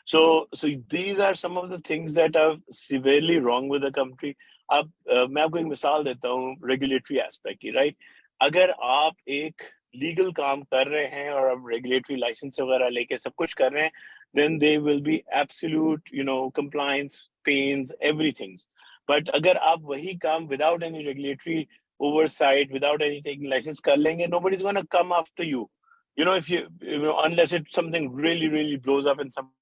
[SPEAKER 8] So these are some of the things that are severely wrong with the country. अब मैं आपको एक मिसाल देता हूँ regulatory aspect की, right? अगर आप एक legal काम कर रहे हैं और आप regulatory license वगैरह लेके सब कुछ कर रहे हैं, then there will be absolute, compliance, pains, everything. But अगर आप वही काम without any regulatory oversight, without any taking license कर लेंगे, nobody's going to come after you. If unless it's something really, really blows up in somebody's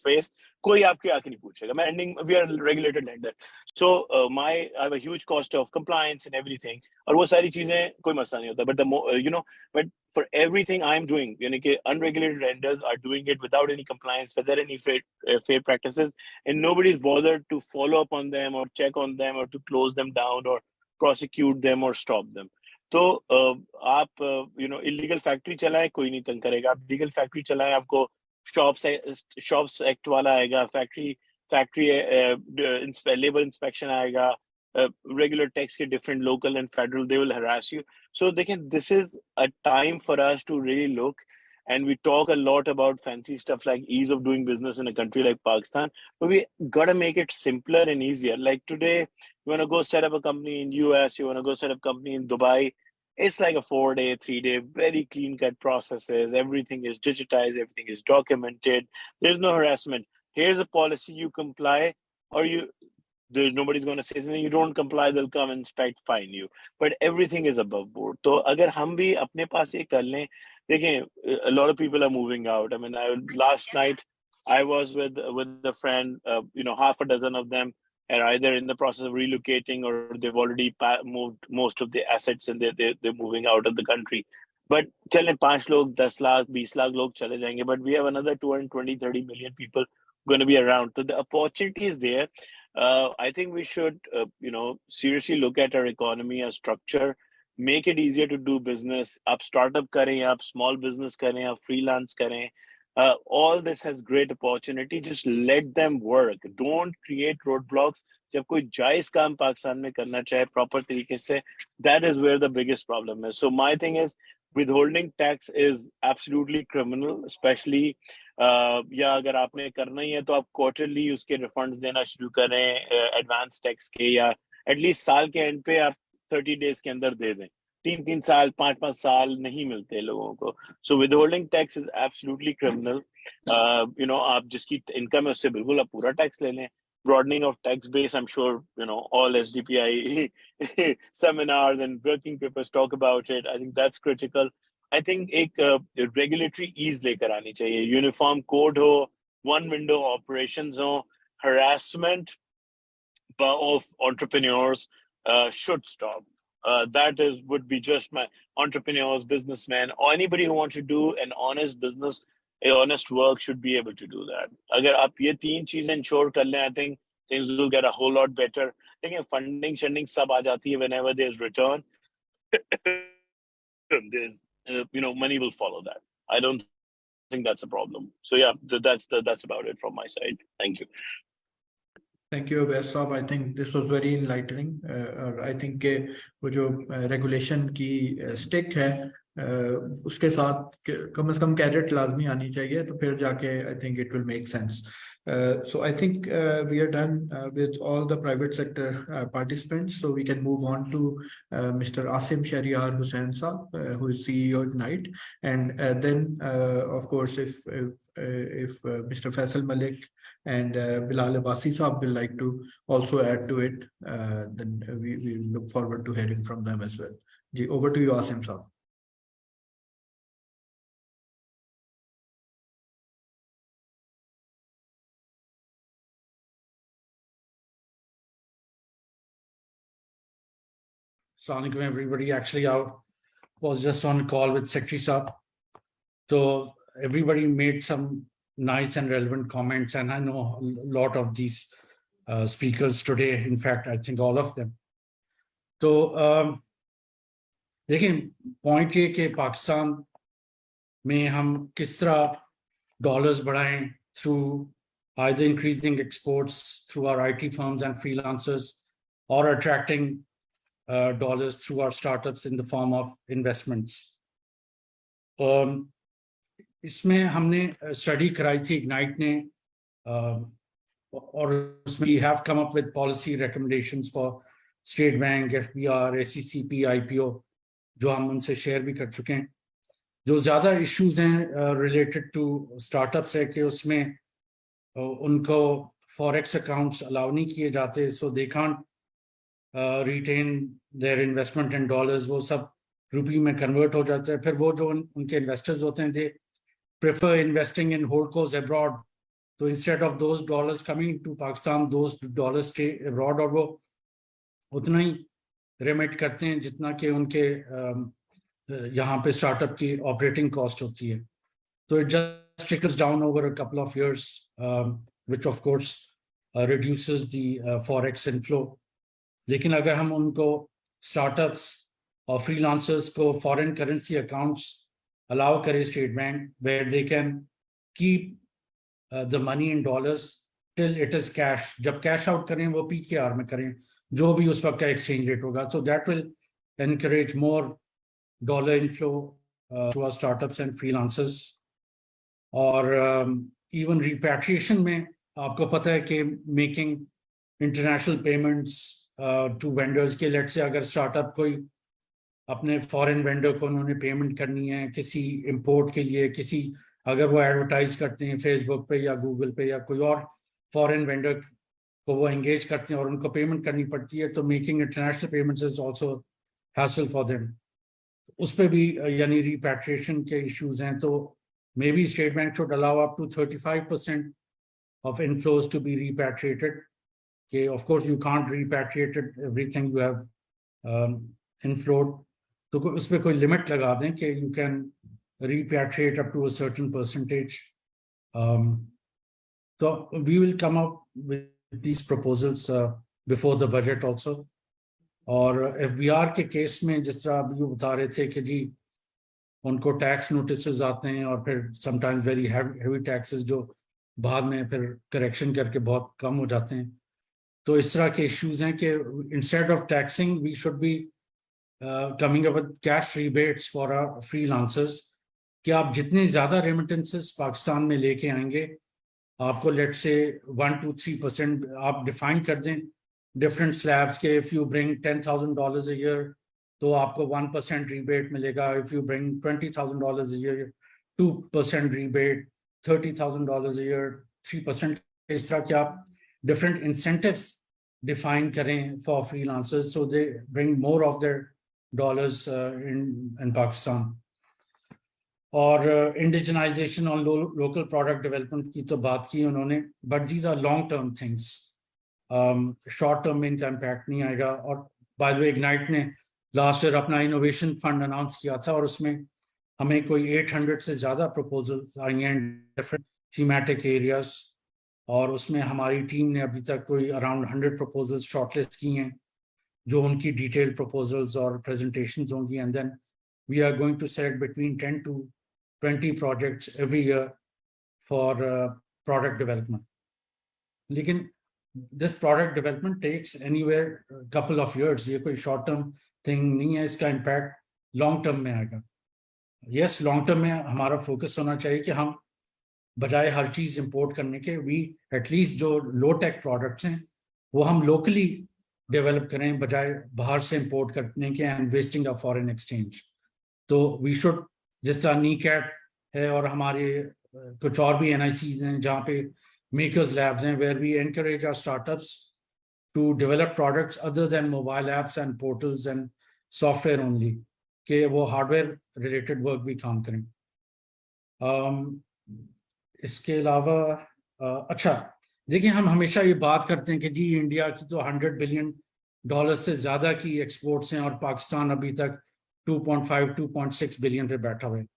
[SPEAKER 8] face, कोई आपके आके नहीं पूछेगा. We are a regulated lender. So I have a huge cost of compliance and everything. और वो सारी चीजें कोई मसला नहीं होता. But the more, but for everything I'm doing, unregulated lenders are doing it without any compliance, without any fair practices, and nobody's bothered to follow up on them or check on them or to close them down or prosecute them or stop them. तो आप illegal factory चलाएं, कोई नहीं तंग करेगा. आप legal factory चलाएं, आपको shops act वाला आएगा, factory labor inspection आएगा, regular tax के different local and federal, they will harass you. So this is a time for us to really look, and we talk a lot about fancy stuff like ease of doing business in a country like Pakistan, but we gotta make it simpler and easier. Like today, you want to go set up a company in US, you want to go set up a company in Dubai, it's like a 4-day, 3-day, very clean-cut processes. Everything is digitized, everything is documented. There's no harassment. Here's a policy, you comply, or nobody's going to say something. You don't comply, they'll come and inspect, fine you. But everything is above board. So, अगर हम भी अपने पास ये कर लें, देखें, a lot of people are moving out. I mean, last night I was with a friend. Half a dozen of them are either in the process of relocating or they've already moved most of the assets and they're moving out of the country. But चलें 5 लोग 10 लाख 20 लाख लोग चले जाएंगे, but we have another 220-30 million people going to be around. So the opportunity is there. I think we should seriously look at our economy, our structure, make it easier to do business. आप startup करें, आप small business करें, आप freelance करें. All this has great opportunity. Just let them work. Don't create roadblocks. जब कोई जायज काम पाकिस्तान में करना चाहे proper तरीके से, that is where the biggest problem is. So my thing is, withholding tax is absolutely criminal, especially या अगर आपने करना ही है तो आप quarterly उसके refunds देना शुरू करें advance tax के, या at least साल के end पे आप 30 days के अंदर दे दें. 3 साल 5 साल नहीं मिलते लोगों को. So withholding tax is absolutely criminal. आप जिसकी income है उससे बिल्कुल आप पूरा tax ले लें. broadening of tax base. I'm sure, you know, all SDPI seminars and working papers talk about it. I think that's critical. I think एक regulatory ease लेकर आनी चाहिए, uniform code हो, one window operations हो, harassment of entrepreneurs should stop. That would be just my entrepreneurs, businessmen, or anybody who wants to do an honest business, a honest work should be able to do that. अगर आप ये तीन चीजें ensure कर लें, I think things will get a whole lot better. देखिए funding सब आ जाती है whenever there's return. There's you know, money will follow that. I don't think that's a problem. So yeah, that's about it from my side. Thank you.
[SPEAKER 1] Thank you, Vaisab. I think this was very enlightening. I think के वो जो regulation की stick है, उसके साथ कम से कम carat लाजमी आनी चाहिए, तो फिर जाके I think it will make sense. So I think we are done with all the private sector participants. So we can move on to Mr. Asim Shariar Hussain Saab, who is CEO Ignite, and then of course if Mr. Faisal Malik and Bilal Abbasi Saab will like to also add to it, then we look forward to hearing from them as well. Over to you, Asim Saab.
[SPEAKER 9] Assalamu alaikum, everybody. Actually, I was just on a call with Secretary Saab. So everybody made some nice and relevant comments, and I know a lot of these speakers today. In fact, I think all of them. So देखिए, point ये कि पाकिस्तान में हम किस तरह dollars बढ़ाएं through either increasing exports through our IT firms and freelancers, or attracting dollars through our startups in the form of investments. इसमें हमने study कराई थी Ignite ने, और उसमें we have come up with policy recommendations for State Bank, FBR, SECP, IPO, जो हम उनसे share भी कर चुके हैं. जो ज़्यादा issues हैं related to startups है कि उसमें उनको forex accounts allow नहीं किए जाते, so they can't retain their investment in dollars. वो सब रुपये में convert हो जाता है. फिर वो जो उनके investors होते हैं, they prefer investing in holdcos abroad. So instead of those dollars coming to Pakistan, those dollars stay abroad, और वो उतना ही remit करते हैं जितना कि उनके यहाँ पे startup की operating cost होती है. So it just trickles down over a couple of years, which of course reduces the forex inflow. लेकिन अगर हम उनको startups और freelancers को foreign currency accounts allow करें State Bank, where they can keep the money in dollars till it is cash. जब cash out करें वो PKR में करें, जो भी उस वक्त का exchange rate होगा. So that will encourage more dollar inflow to our startups and freelancers. और even repatriation में आपको पता है कि making international payments to vendors के, let's say अगर startup कोई अपने foreign vendor को उन्होंने payment करनी है किसी import के लिए, किसी अगर वो advertise करते हैं Facebook पे या Google पे या कोई और foreign vendor को वो engage करते हैं और उनको payment करनी पड़ती है, तो making international payments is also hassle for them. उस पे भी यानी repatriation के issues हैं, तो maybe State Bank should allow up to 35% of inflows to be repatriated. Okay, of course you can't repatriate everything you have inflowed. तो उस पे कोई limit लगा दें कि you can repatriate up to a certain percentage. So we will come up with these proposals before the budget also. और FBR के case में जिस तरह आप ये बता रहे थे कि जी उनको टैक्स नोटिसेस आते हैं और फिर sometimes very heavy taxes जो बाद में फिर करेक्शन करके बहुत कम हो जाते हैं, तो इस तरह के इश्यूज हैं कि instead of taxing we should be coming up with cash rebates for our freelancers. कि आप जितने ज़्यादा remittances पाकिस्तान में लेके आएंगे, आपको let's say 1-3% आप define कर दें different slabs के, if you bring $10,000 a year तो आपको 1% rebate मिलेगा, if you bring $20,000 a year 2% rebate, $30,000 a year 3%. इस तरह के आप different incentives define करें for freelancers so they bring more of their dollars in Pakistan. और indigenization और local product development की तो बात की उन्होंने, but these are long term things. Short term में इनका impact नहीं आएगा. और by the way, Ignite ने last year अपना innovation fund announce किया था और उसमें हमें कोई 800 से ज़्यादा proposals आई हैं different thematic areas, और उसमें हमारी टीम ने अभी तक कोई around 100 proposals shortlist की हैं जो उनकी detailed proposals और presentations होंगी, and then we are going to select between 10 to 20 projects every year for product development. लेकिन this product development takes anywhere a couple of years. ये कोई short term thing नहीं है, इसका impact long term में आएगा. Yes, long term में हमारा focus होना चाहिए कि हम बजाय हर चीज import करने के, we at least जो low tech products हैं वो हम locally develop करें बजाय बाहर से import करने के and wasting of foreign exchange. तो we should, जिस तरह NECAT है और हमारे कुछ और भी NICs हैं जहाँ पे makers labs हैं, where we encourage our startups to develop products other than mobile apps and portals and software only, कि वो hardware related work भी काम करें. इसके अलावा अच्छा देखिए, हम हमेशा ये बात करते हैं कि जी इंडिया की तो $100 billion से ज़्यादा की एक्सपोर्ट्स हैं और पाकिस्तान अभी तक 2.5-2.6 billion पे बैठा हुआ है.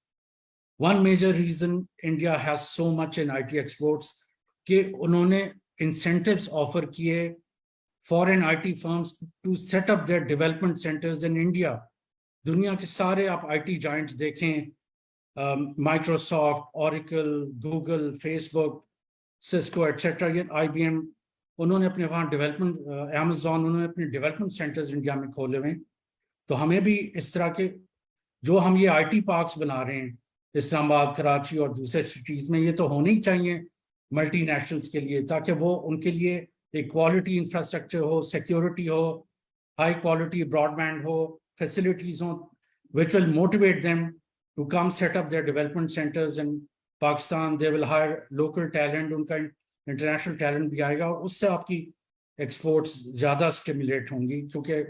[SPEAKER 9] One major reason India has so much in IT exports कि उन्होंने incentives offer किए foreign IT firms to set up their development centers in India. दुनिया के सारे आप IT giants देखें, Microsoft, Oracle, Google, Facebook, Cisco, etc. ये IBM, उन्होंने अपने वहाँ development, Amazon, उन्होंने अपने development centers इंडिया में खोले हुए. तो हमें भी इस तरह के जो हम ये IT parks बना रहे हैं इस्लामाबाद, कराची और दूसरे सिटीज में, ये तो होने ही चाहिए मल्टीनेशनल्स के लिए, ताकि वो उनके लिए एक क्वालिटी इंफ्रास्ट्रक्चर हो, सिक्योरिटी हो, हाई क्वालिटी ब्रॉडबैंड हो, फैसिलिटीज हो, which will motivate them to come set up their development centers in Pakistan. They will hire local talent, उनका international talent भी आएगा और उससे आपकी exports ज़्यादा stimulate होंगी, क्योंकि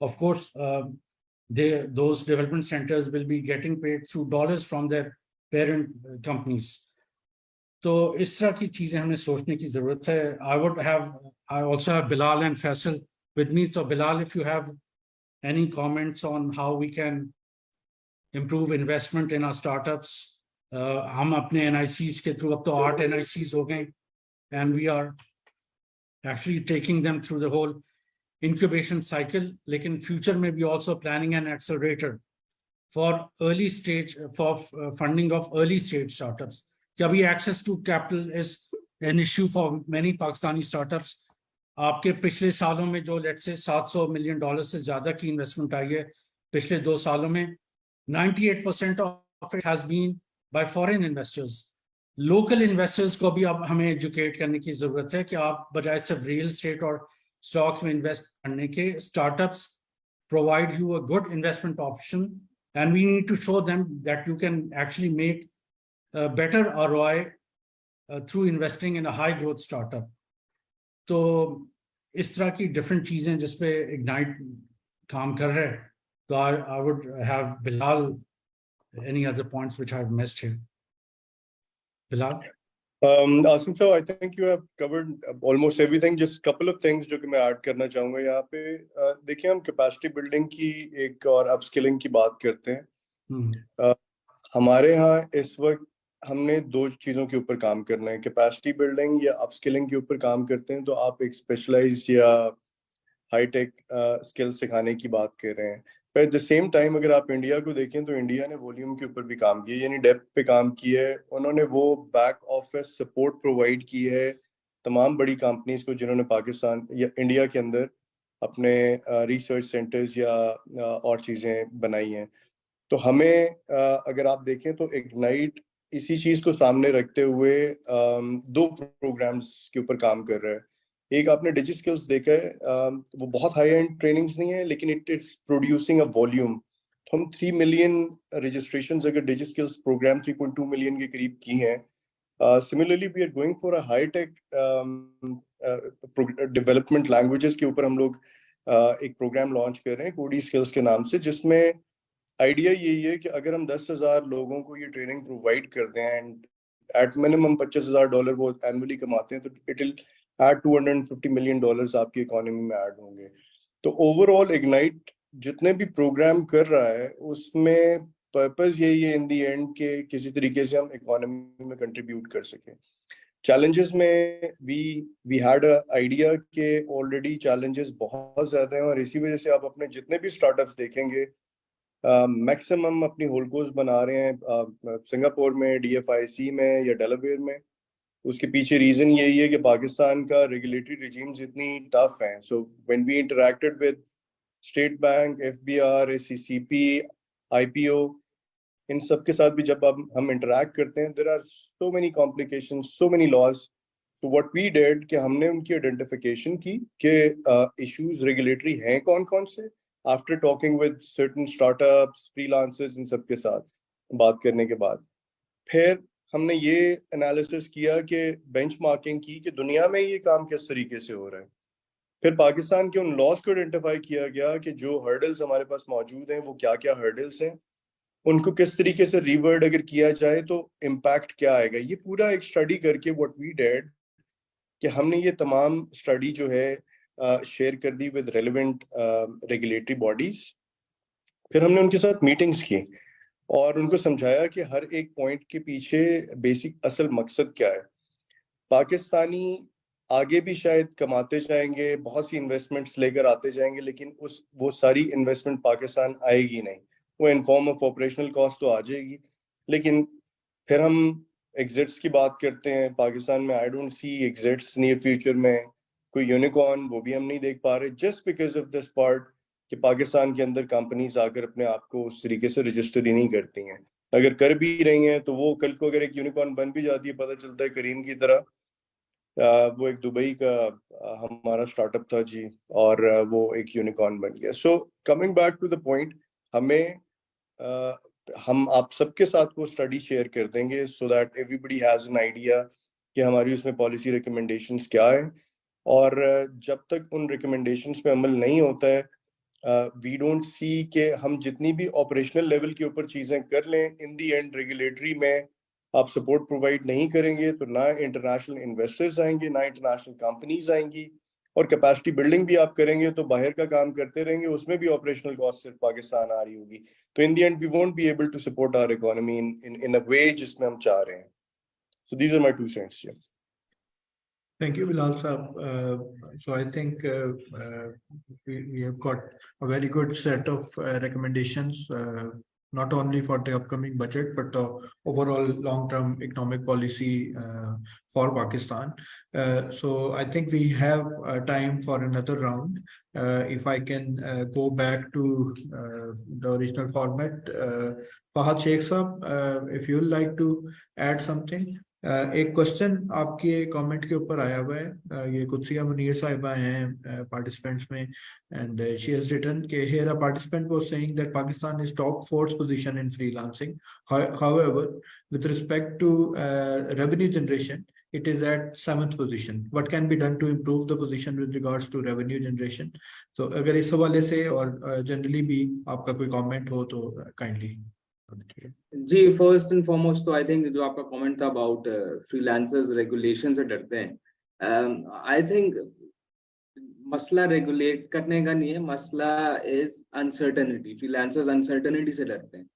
[SPEAKER 9] of course those development centers will be getting paid through dollars from their parent companies. तो इस तरह की चीजें हमें सोचने की जरूरत है. I also have Bilal and Faisal with me. So Bilal, if you have any comments on how we can improve investment in our startups, हम अपने NICs के through, अब तो 8 NICs हो गए, and we are actually taking them through the whole incubation cycle. लेकिन future में भी also planning an accelerator for early stage, for funding of early stage startups. कि अभी access to capital is an issue for many Pakistani startups. आपके पिछले सालों में जो let's say $700 million से ज़्यादा की investment आई है पिछले 2 सालों में, 98% of it has been by foreign investors. Local investors को भी अब हमें educate करने की ज़रूरत है कि आप बजाय सिर्फ real estate और stocks में invest करने के, startups provide you a good investment option, and we need to show them that you can actually make a better ROI through investing in a high growth startup. तो इस तरह की different चीजें जिस पे Ignite काम कर रहे हैं. So I would have Bilal, any other points which I've missed here? Bilal?
[SPEAKER 6] Asim sir, I think you have covered almost everything. Just couple of things जो कि मैं ऐड करना चाहूँगा यहाँ पे. देखिए, हम capacity building की एक और upskilling की बात करते हैं. हमारे यहाँ इस वक्त हमने 2 चीज़ों के ऊपर काम करना है. कैपेसिटी बिल्डिंग या अपस्किलिंग के ऊपर काम करते हैं तो आप एक स्पेशलाइज या हाईटेक स्किल्स सिखाने की बात कर रहे हैं. पर एट द सेम टाइम अगर आप इंडिया को देखें तो इंडिया ने वॉल्यूम के ऊपर भी काम किया, यानी डेप्थ पे काम किया है. उन्होंने वो बैक ऑफिस सपोर्ट प्रोवाइड की है तमाम बड़ी कंपनीज को जिन्होंने पाकिस्तान या इंडिया के अंदर अपने रिसर्च सेंटर्स या और चीज़ें बनाई हैं. तो हमें अगर आप देखें तो इग्नाइट इसी चीज को सामने रखते हुए 2 प्रोग्राम्स के ऊपर काम कर रहा है. एक आपने डिजिटल स्किल्स देखा है, वो बहुत हाई एंड ट्रेनिंग्स नहीं है लेकिन it is producing a volume. तो हम 3 मिलियन रजिस्ट्रेशंस अगर डिजिटल स्किल्स प्रोग्राम 3.2 मिलियन के करीब की हैं
[SPEAKER 10] Similarly, we are going for a high-tech development languages के ऊपर हम लोग एक प्रोग्राम लॉन्च कर रहे हैं कोडी स्किल्स के नाम से, जिसमें आइडिया यही है कि अगर हम 10,000 लोगों को ये ट्रेनिंग प्रोवाइड करते हैं एंड एट मिनिमम $25,000 वो एनुअली कमाते हैं, तो इट विल एड $250 million आपकी इकोनॉमी में ऐड होंगे। तो ओवरऑल इग्नाइट जितने भी प्रोग्राम कर रहा है उसमें पर्पस यही है इन दी एंड के किसी तरीके से हम इकोनॉमी में कंट्रीब्यूट कर सकें। चैलेंजेस में वी हैड अ आइडिया के ऑलरेडी चैलेंजेस बहुत ज्यादा हैं, और इसी वजह से आप अपने जितने भी स्टार्टअप्स देखेंगे मैक्सिमम अपनी होल्डकोस बना रहे हैं सिंगापुर में, DFIC में या डेलावेयर में। उसके पीछे रीजन यही है कि पाकिस्तान का रेगुलेटरी रिजीम्स इतनी टफ हैं। So when we interacted with State Bank, FBR, SCCP, IPO, इन सब के साथ भी जब हम इंटरेक्ट करते हैं, there are so many complication, so many laws. So what we did कि हमने उनकी आइडेंटिफिकेशन की कि इश्यूज रेगुलेटरी हैं कौन कौन से। After talking with certain startups, freelancers, इन सब के साथ बात करने के बाद फिर हमने ये एनालिसिस किया कि बेंचमार्किंग की कि दुनिया में ये काम किस तरीके से हो रहा है। फिर पाकिस्तान के उन लॉज को आइडेंटिफाई किया गया कि जो हर्डल्स हमारे पास मौजूद हैं वो क्या क्या हर्डल्स हैं, उनको किस तरीके से रिवर्ड अगर किया जाए तो इम्पैक्ट क्या आएगा। ये पूरा एक स्टडी करके व्हाट वी डिड कि हमने ये तमाम स्टडी जो है शेयर कर दी विद रेलेवेंट रेगुलेटरी बॉडीज। फिर हमने उनके साथ मीटिंग्स की और उनको समझाया कि हर एक पॉइंट के पीछे बेसिक असल मकसद क्या है। पाकिस्तानी आगे भी शायद कमाते जाएंगे, बहुत सी इन्वेस्टमेंट्स लेकर आते जाएंगे, लेकिन वो सारी इन्वेस्टमेंट पाकिस्तान आएगी नहीं। वो in form of operational cost तो आ जाएगी, लेकिन फिर हम एग्जिट्स की बात करते हैं पाकिस्तान में। I don't see exits near future में, कोई यूनिकॉर्न वो भी हम नहीं देख पा रहे, just because of this part कि पाकिस्तान के अंदर कंपनीज आकर अपने आप को उस तरीके से रजिस्टर ही नहीं करती हैं। अगर कर भी रही हैं तो वो कल को अगर एक यूनिकॉर्न बन भी जाती है, पता चलता है करीम की तरह वो एक दुबई का हमारा स्टार्टअप था जी, और वो एक यूनिकॉर्न बन गया। So coming back to the point, हमें हम आप सबके साथ वो स्टडी शेयर कर देंगे so that everybody has an idea कि हमारी उसमें पॉलिसी रिकमेंडेशंस क्या है। और जब तक उन रिकमेंडेशंस पे अमल नहीं होता है, वी डोंट सी कि हम जितनी भी ऑपरेशनल लेवल के ऊपर चीज़ें कर लें, इन दी एंड रेगुलेटरी में आप सपोर्ट प्रोवाइड नहीं करेंगे तो ना इंटरनेशनल इन्वेस्टर्स आएंगे, ना इंटरनेशनल कंपनीज आएंगी। और कैपेसिटी बिल्डिंग भी आप करेंगे तो बाहर का काम करते रहेंगे, उसमें भी ऑपरेशनल कॉस्ट सिर्फ पाकिस्तान आ रही होगी। तो in the end we won't be able to support our economy in a way जिसमें हम चाह रहे हैं। So these are my 2 cents।
[SPEAKER 1] Thank you, Bilal Saab. So I think we have got a very good set of recommendations, not only for the upcoming budget, but overall long-term economic policy for Pakistan. So I think we have time for another round. If I can go back to the original format, Fahad Sheikh Saab, if you would like to add something. एक question आपके comment के ऊपर आया हुआ है, ये कुत्सिया मुनीर साहिबा हैं पार्टिसिपेंट्स में, एंड शी हैज रिटन कि here a participant was saying that Pakistan is top 4th position in freelancing. However, with respect to revenue generation, it is at 7th position. What can be done to improve the position with regards to revenue generation? So अगर इस हवाले से और generally भी आपका कोई comment हो तो काइंडली।
[SPEAKER 2] जी, फर्स्ट एंड फॉरमोस्ट तो आई थिंक जो आपका कमेंट था अबाउट फ्रीलांसर्स रेगुलेशन से डरते हैं, आई थिंक मसला रेगुलेट करने का नहीं है, मसला इज अनसर्टेनिटी। फ्रीलांसर्स अनसर्टेनिटी से डरते हैं,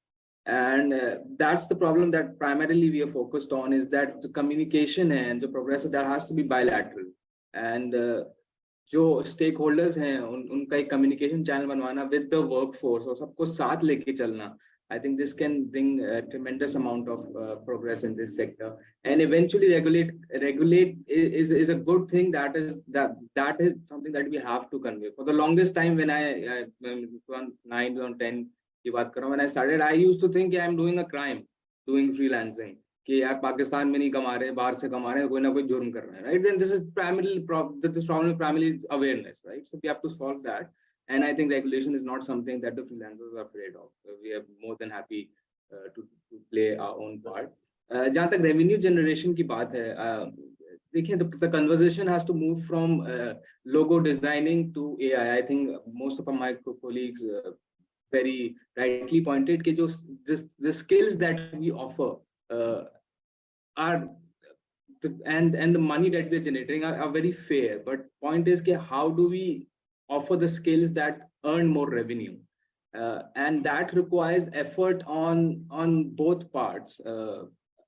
[SPEAKER 2] and that's the problem that primarily we are focused on, is that the communication and the progress that has to be bilateral, and जो स्टेक होल्डर्स हैं उनका एक कम्युनिकेशन चैनल बनवाना with the workforce और सबको साथ लेके चलना। I think this can bring a tremendous amount of progress in this sector, and eventually regulate is a good thing. That is something that we have to convey. For the longest time, when I 9 or 10 की बात कर रहा हूँ, when I started, I used to think I am doing a crime doing freelancing, कि यार पाकिस्तान में नहीं कमा रहे, बाहर से कमा रहे हैं, कोई ना कोई जुर्म कर रहे हैं, right? Then this is primarily awareness, right? So we have to solve that. And I think regulation is not something that the freelancers are afraid of. We are more than happy to play our own part. जहाँ तक revenue generation की बात है, देखिए the conversation has to move from logo designing to AI. I think most of my colleagues very rightly pointed कि जो the skills that we offer are and the money that we're generating are very fair. But point is कि how do we offer the skills that earn more revenue? And that requires effort on both parts.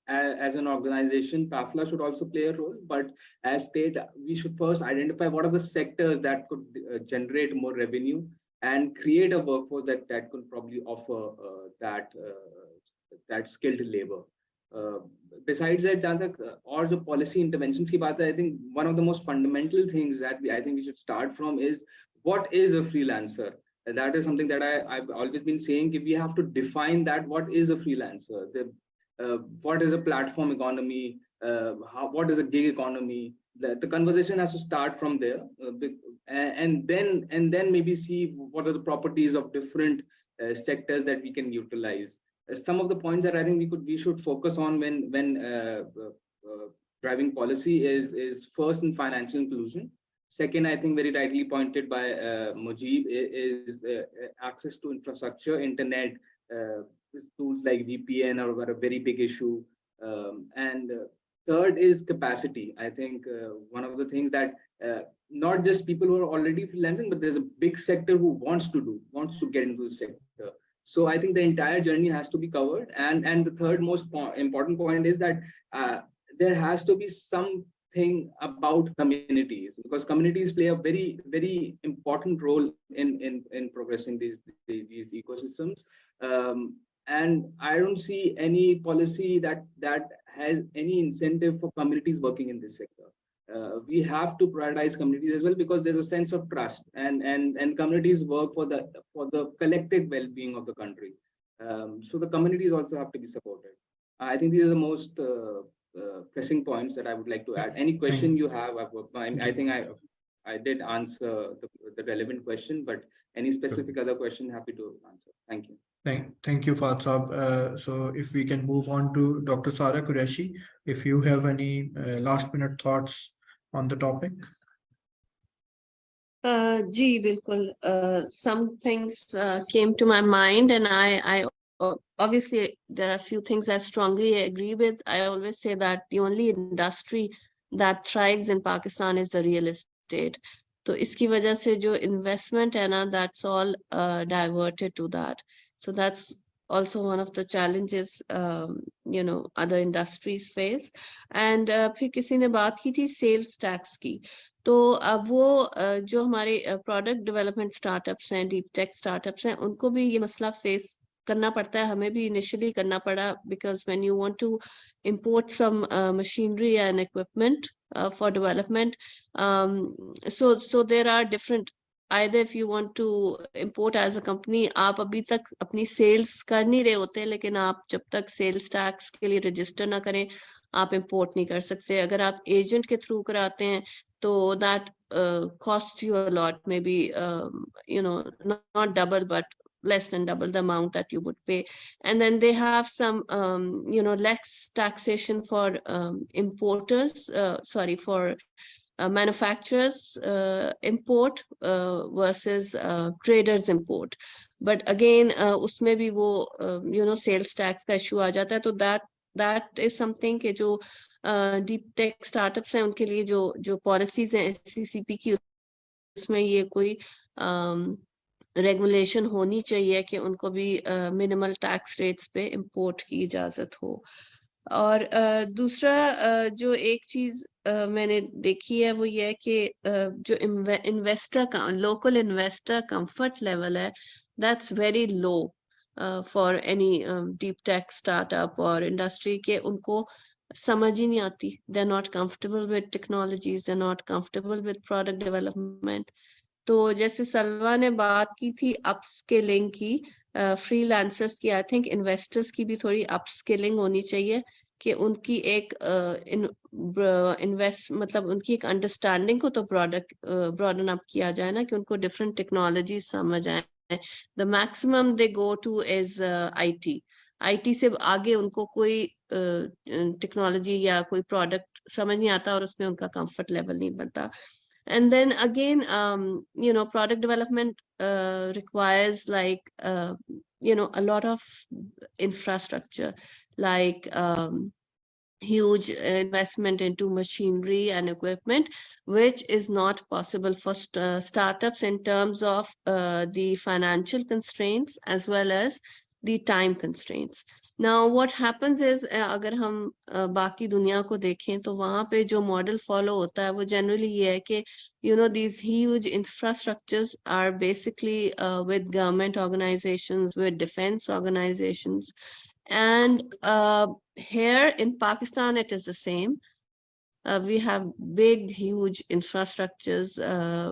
[SPEAKER 2] As an organization, PAFLA should also play a role, but as state, we should first identify what are the sectors that could generate more revenue and create a workforce that could probably offer that skilled labor. Besides that, जहाँ तक और जो policy interventions की बात है, I think one of the most fundamental things that I think we should start from is what is a freelancer. That is something that I've always been saying. We have to define that. What is a freelancer? What is a platform economy? What is a gig economy? The conversation has to start from there, and then maybe see what are the properties of different sectors that we can utilize. Some of the points that I think we should focus on when driving policy is first in financial inclusion. Second, I think very rightly pointed by Mujib, is access to infrastructure, internet, tools like VPN are a very big issue. And third is capacity. I think one of the things that not just people who are already freelancing, but there's a big sector who wants to get into the sector. So I think the entire journey has to be covered. And the third most important point is that there has to be something about communities, because communities play a very, very important role in progressing these ecosystems. And I don't see any policy that has any incentive for communities working in this sector. We have to prioritize communities as well, because there's a sense of trust, and communities work for the collective well-being of the country. So the communities also have to be supported. I think these are the most pressing points that I would like to add. Any question you have, I think I did answer the relevant question, but any specific other question, happy to answer. Thank you.
[SPEAKER 1] Thank you, Fahd Saab. So if we can move on to Dr. Sara Qureshi, if you have any last minute thoughts on the topic.
[SPEAKER 4] Ji, bilkul. Some things came to my mind, and I obviously there are a few things I strongly agree with. I always say that the only industry that thrives in Pakistan is the real estate. So iski wajah se jo investment hai na, that's all diverted to that. So that's also one of the challenges other industries face. And फिर किसी ने बात की थी sales tax की. तो अब वो जो हमारे प्रोडक्ट डेवलपमेंट स्टार्टअप्स हैं, डीप टेक स्टार्टअप्स हैं, उनको भी ये मसला फेस करना पड़ता है. हमें भी इनिशियली करना पड़ा, because when you want to import some machinery and equipment for development, so there are different, either if you want to import as a company, आप अभी तक अपनी सेल्स कर नहीं रहे होते, लेकिन आप जब तक सेल्स टैक्स के लिए रजिस्टर ना करें आप इंपोर्ट नहीं कर सकते. अगर आप एजेंट के थ्रू कराते हैं तो that costs you a lot, maybe not double but less than double the amount that you would pay. And then they have some less taxation for importers, for manufacturers import versus traders import. But again उसमें भी वो sales tax का issue आ जाता है. तो that is something कि जो deep tech startups हैं उनके लिए जो पॉलिसीज हैं SCCP की, उसमें ये कोई रेगुलेशन होनी चाहिए कि उनको भी मिनिमल टैक्स रेट्स पे इंपोर्ट की इजाजत हो. और दूसरा जो एक चीज मैंने देखी है वो ये है कि जो इन्वेस्टर का लोकल इन्वेस्टर कंफर्ट लेवल है, that's very low for any deep tech startup और इंडस्ट्री के. उनको समझ ही नहीं आती, they are not comfortable with technologies, they are not comfortable with product development. तो जैसे सलवा ने बात की थी अपस्किलिंग की, फ्रीलांसर्स की, आई थिंक इन्वेस्टर्स की भी थोड़ी अपस्किलिंग होनी चाहिए कि उनकी एक मतलब उनकी एक अंडरस्टैंडिंग को तो ब्रॉडन अप किया जाए ना, कि उनको डिफरेंट टेक्नोलॉजीज समझ आए. The maximum they go to is IT. IT से आगे उनको कोई टेक्नोलॉजी या कोई प्रोडक्ट समझ नहीं आता और उसमें उनका कंफर्ट लेवल नहीं बनता. And then again, product development requires like, a lot of infrastructure, like huge investment into machinery and equipment, which is not possible for startups in terms of the financial constraints as well as the time constraints. Now, what happens is, अगर हम बाकी दुनिया को देखें तो वहाँ पे जो मॉडल फॉलो होता है वो जनरली ये है कि these huge infrastructures are basically with government organizations, with defense organizations, and here in Pakistan it is the same. We have big, huge infrastructures.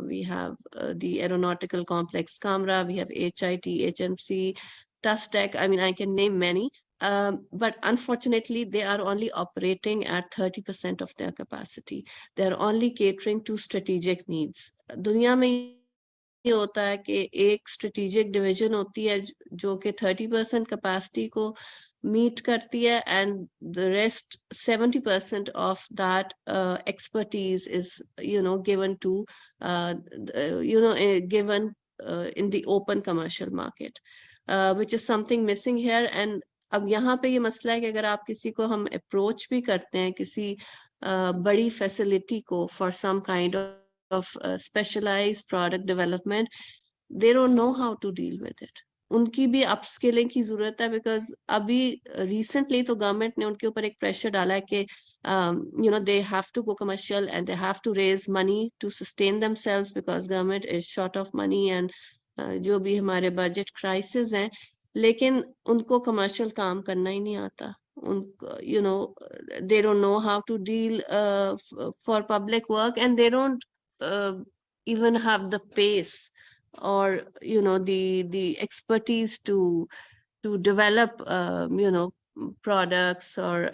[SPEAKER 4] We have the aeronautical complex Kamra, we have HIT, HMC, TUSTEC. I mean, I can name many. But unfortunately, they are only operating at 30% of their capacity. They're only catering to strategic needs. दुनिया में ये होता है कि एक strategic division होती है जो कि 30% capacity को meet करती है, and the rest 70% of that expertise is given to given in the open commercial market, which is something missing here. And अब यहाँ पे ये मसला है कि अगर आप किसी को हम अप्रोच भी करते हैं किसी बड़ी फैसिलिटी को for some kind of specialized product development, they don't know how to deal with it. उनकी भी अपस्किलिंग की जरूरत है, बिकॉज अभी रिसेंटली तो गवर्नमेंट ने उनके ऊपर एक प्रेशर डाला है कि they have to go commercial and they have to raise money to sustain themselves because government is short of money and जो भी हमारे बजट क्राइसिस हैं, लेकिन उनको कमर्शियल काम करना ही नहीं आता. उनको they don't know how to deal for public work, and they don't even have the pace or the expertise to develop products or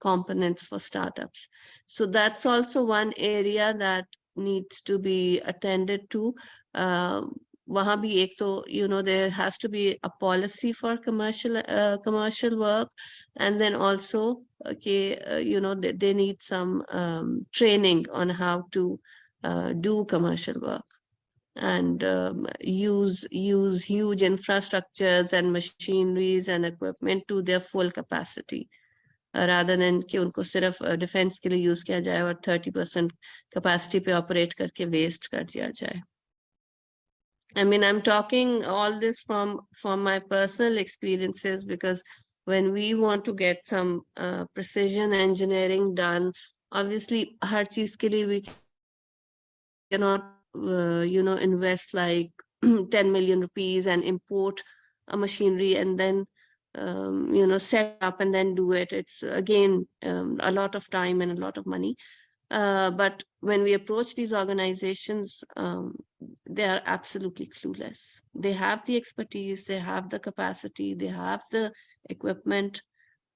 [SPEAKER 4] components for startups. So that's also one area that needs to be attended to. वहाँ भी एक तो there has to be a policy for commercial work, and then also they need some training on how to do commercial work and use huge infrastructures and machineries and equipment to their full capacity, rather than कि उनको सिर्फ defence के लिए use किया जाए और 30% capacity पे operate करके वेस्ट कर दिया जाए. I mean, I'm talking all this from my personal experiences, because when we want to get some precision engineering done, obviously हर चीज के लिए we cannot invest like 10 million rupees and import a machinery and then set up and then do it. It's again a lot of time and a lot of money. But when we approach these organizations, they are absolutely clueless. They have the expertise, they have the capacity, they have the equipment,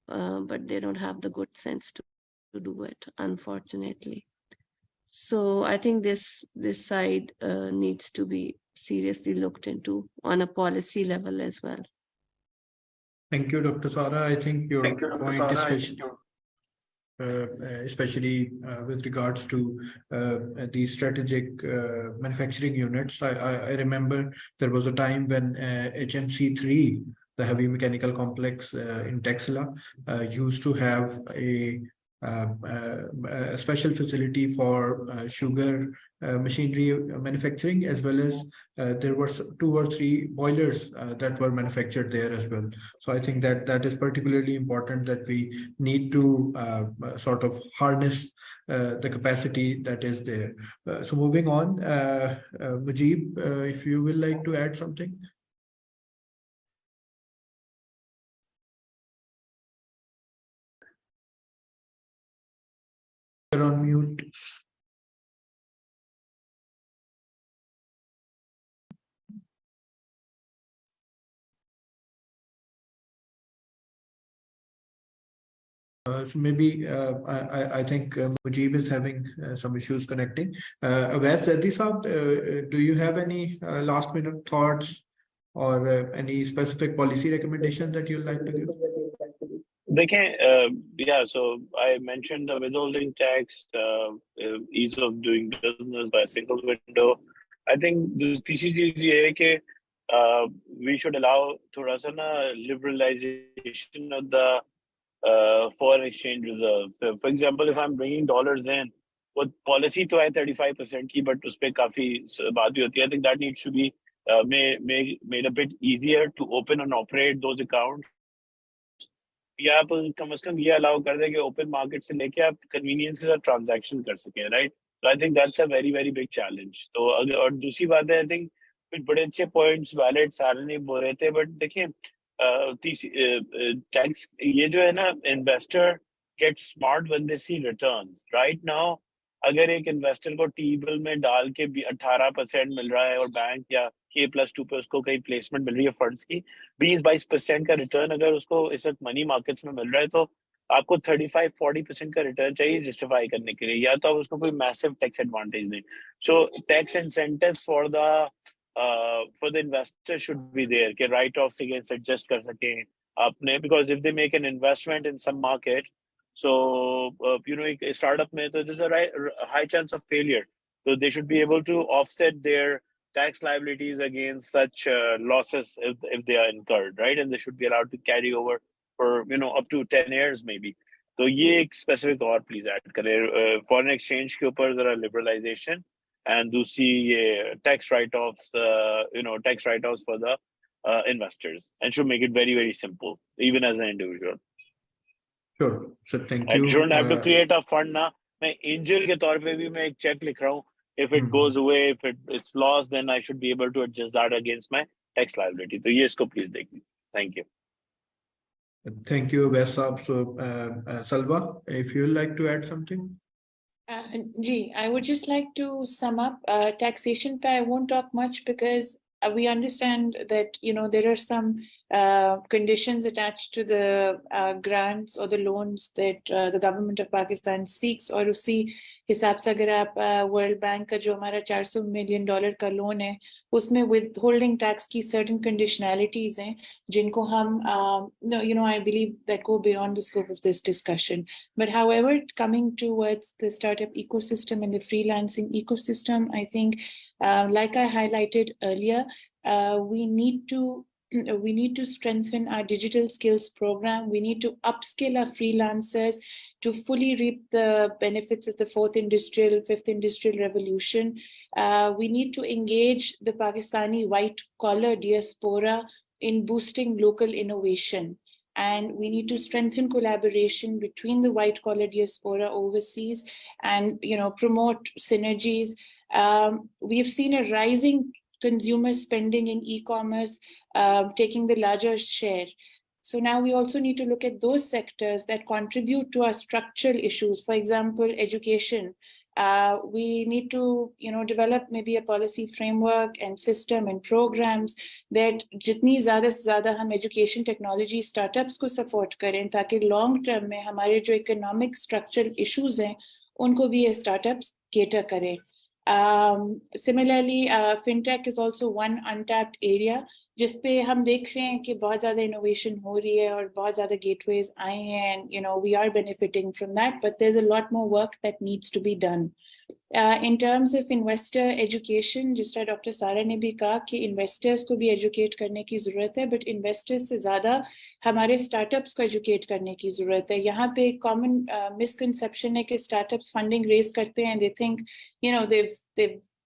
[SPEAKER 4] but they don't have the good sense to do it, unfortunately. So I think this side needs to be seriously looked into on a policy level as well.
[SPEAKER 1] Thank you, Dr. Sara. I think your point is especially with regards to the strategic manufacturing units. I remember there was a time when HMC3, the heavy mechanical complex in Texila, used to have a special facility for sugar machinery manufacturing, as well as there were 2 or 3 boilers that were manufactured there as well. So I think that is particularly important, that we need to sort of harness the capacity that is there. So moving on, Mujib, if you will like to add something. You're on mute. So maybe I think Mujib is having some issues connecting. Awais Zaidi Saab, do you have any last minute thoughts or any specific policy recommendation that you'd like to give?
[SPEAKER 8] Yeah, so I mentioned the withholding tax, ease of doing business by a single window. I think the तीसरी चीज ये है कि we should allow थोड़ा सा ना liberalization of the foreign exchange reserve. For example, if I'm bringing dollars in, वो policy तो है 35% की, but उस पे काफी बात भी होती है. I think that needs to be made a bit easier to open and operate those accounts. या आप कम से कम ये अलाउ कर दें कि ओपन मार्केट से लेके आप कन्वीनियंस के साथ ट्रांजैक्शन कर सकें, राइट? तो I think that's a very very big challenge. तो अगर और दूसरी बात है, आई थिंक कुछ बड़े अच्छे पॉइंट्स वैलिड सारे नहीं बोल रहे थे, बट देखिए टैक्स ये जो है ना, investor get smart when they see returns. Right now अगर एक इन्वेस्टर को टी बिल में डाल के 18% मिल रहा है और बैंक या K+2 पे उसको कहीं प्लेसमेंट मिल रही है फंड्स की 20-22% का रिटर्न अगर उसको इस वक्त मनी मार्केट्स में मिल रहा है, तो आपको 35-40% का रिटर्न चाहिए जस्टिफाई करने के लिए, या तो आप उसको कोई मैसिव टैक्स एडवांटेज दें. So tax incentives for the investor should be there कि राइट ऑफ से एडजस्ट कर सकें आपने, because if they make an investment in some market, so एक startup में तो there's a high chance of failure, so they should be able to offset their tax liabilities against such losses if they are incurred, right? And they should be allowed to carry over for up to 10 years maybe. तो ये एक specific और please add करें foreign exchange के ऊपर जरा liberalization, and दूसरी ये tax write-offs for the investors, and should make it very very simple even as an individual.
[SPEAKER 1] Sure. So thank
[SPEAKER 8] And
[SPEAKER 1] you.
[SPEAKER 8] shouldn't have to create a fund ना. मैं angel के तौर पे भी मैं एक check लिख रहा हूँ. If it goes away, if it's lost, then I should be able to adjust that against my tax liability. तो ये इसको please देखिए. Thank you.
[SPEAKER 1] Thank you, Vaisab. So Salva, if you'd like to add something.
[SPEAKER 5] I would just like to sum up taxation. I won't talk much because we understand that there are some conditions attached to the grants or the loans that the government of Pakistan seeks, और उसी हिसाब से अगर आप world bank का जो हमारा $400 million का लोन है उसमें withholding tax की certain conditionalities हैं जिनको हम I believe that go beyond the scope of this discussion. But however, coming towards the startup ecosystem and the freelancing ecosystem, I think like I highlighted earlier, we need to strengthen our digital skills program. We need to upskill our freelancers to fully reap the benefits of the fifth industrial revolution. We need to engage the Pakistani white collar diaspora in boosting local innovation. And we need to strengthen collaboration between the white collar diaspora overseas and promote synergies. We have seen a rising consumer spending in e-commerce taking the larger share. So now we also need to look at those sectors that contribute to our structural issues. For example, education. We need to develop maybe a policy framework and system and programs that जितनी ज़्यादा से ज़्यादा हम education technology startups को support करें ताकि long term में हमारे जो economic structural issues हैं उनको भी ये startups cater करें. Similarly, fintech is also one untapped area जिस पे हम देख रहे हैं कि बहुत ज़्यादा innovation हो रही है और बहुत ज़्यादा gateways आए हैं, and we are benefiting from that, but there's a lot more work that needs to be done. In terms of investor education, जिस तरह डॉक्टर सारा ने भी कहा कि investors को भी educate करने की ज़रूरत है, but investors से ज़्यादा हमारे startups को educate करने की ज़रूरत है. यहाँ पे एक common misconception है कि startups funding raise करते हैं, they think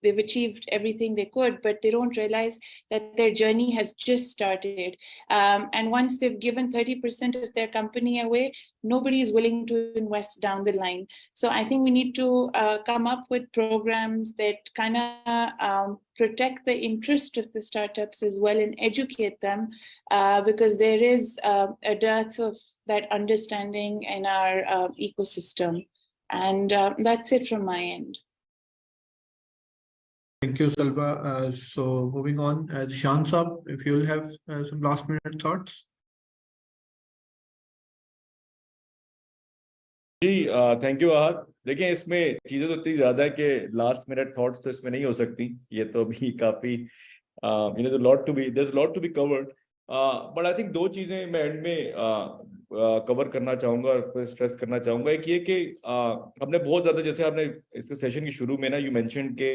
[SPEAKER 5] they've achieved everything they could, but they don't realize that their journey has just started. And once they've given 30% of their company away, nobody is willing to invest down the line. So I think we need to come up with programs that kind of protect the interest of the startups as well and educate them because there is a dearth of that understanding in our ecosystem. And that's it from my end.
[SPEAKER 1] Thank you, Salva. So moving on, Zishan Saab, if you'll have some last minute thoughts.
[SPEAKER 6] जी thank you Ahad. देखिए इसमें चीजें तो इतनी ज्यादा है कि last minute thoughts तो इसमें नहीं हो सकती. ये तो अभी काफी there's a lot to be covered. But I think दो चीजें मैं एंड में कवर करना चाहूंगा और स्ट्रेस करना चाहूंगा. एक ये कि हमने बहुत ज्यादा, जैसे आपने इसके सेशन के शुरू में ना यू मेंशन के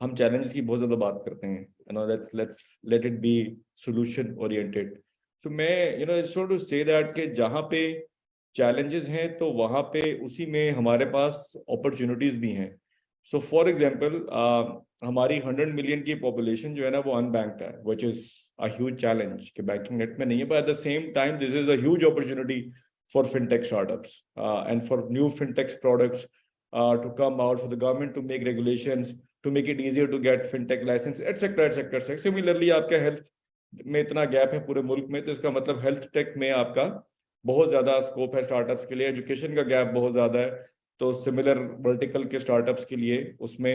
[SPEAKER 6] हम चैलेंजेस की बहुत ज्यादा बात करते हैं, let's let it be solution oriented. So मैं I just want to say that कि जहाँ पे challenges हैं तो वहाँ पे उसी में हमारे पास opportunities भी हैं. So for example, हमारी 100 million की population जो है ना वो unbanked है, which is a huge challenge कि banking net में नहीं है, but at the same time this is a huge opportunity for fintech startups and for new fintech products to come out, for the government to make regulations, to make it easier to get fintech license, etc. etc. Similarly, आपके health में इतना gap है पूरे मुल्क में, तो इसका मतलब हेल्थ टेक में आपका बहुत ज्यादा स्कोप है स्टार्टअप्स के लिए. एजुकेशन का गैप बहुत ज्यादा है, तो सिमिलर वर्टिकल के स्टार्टअप्स के लिए उसमें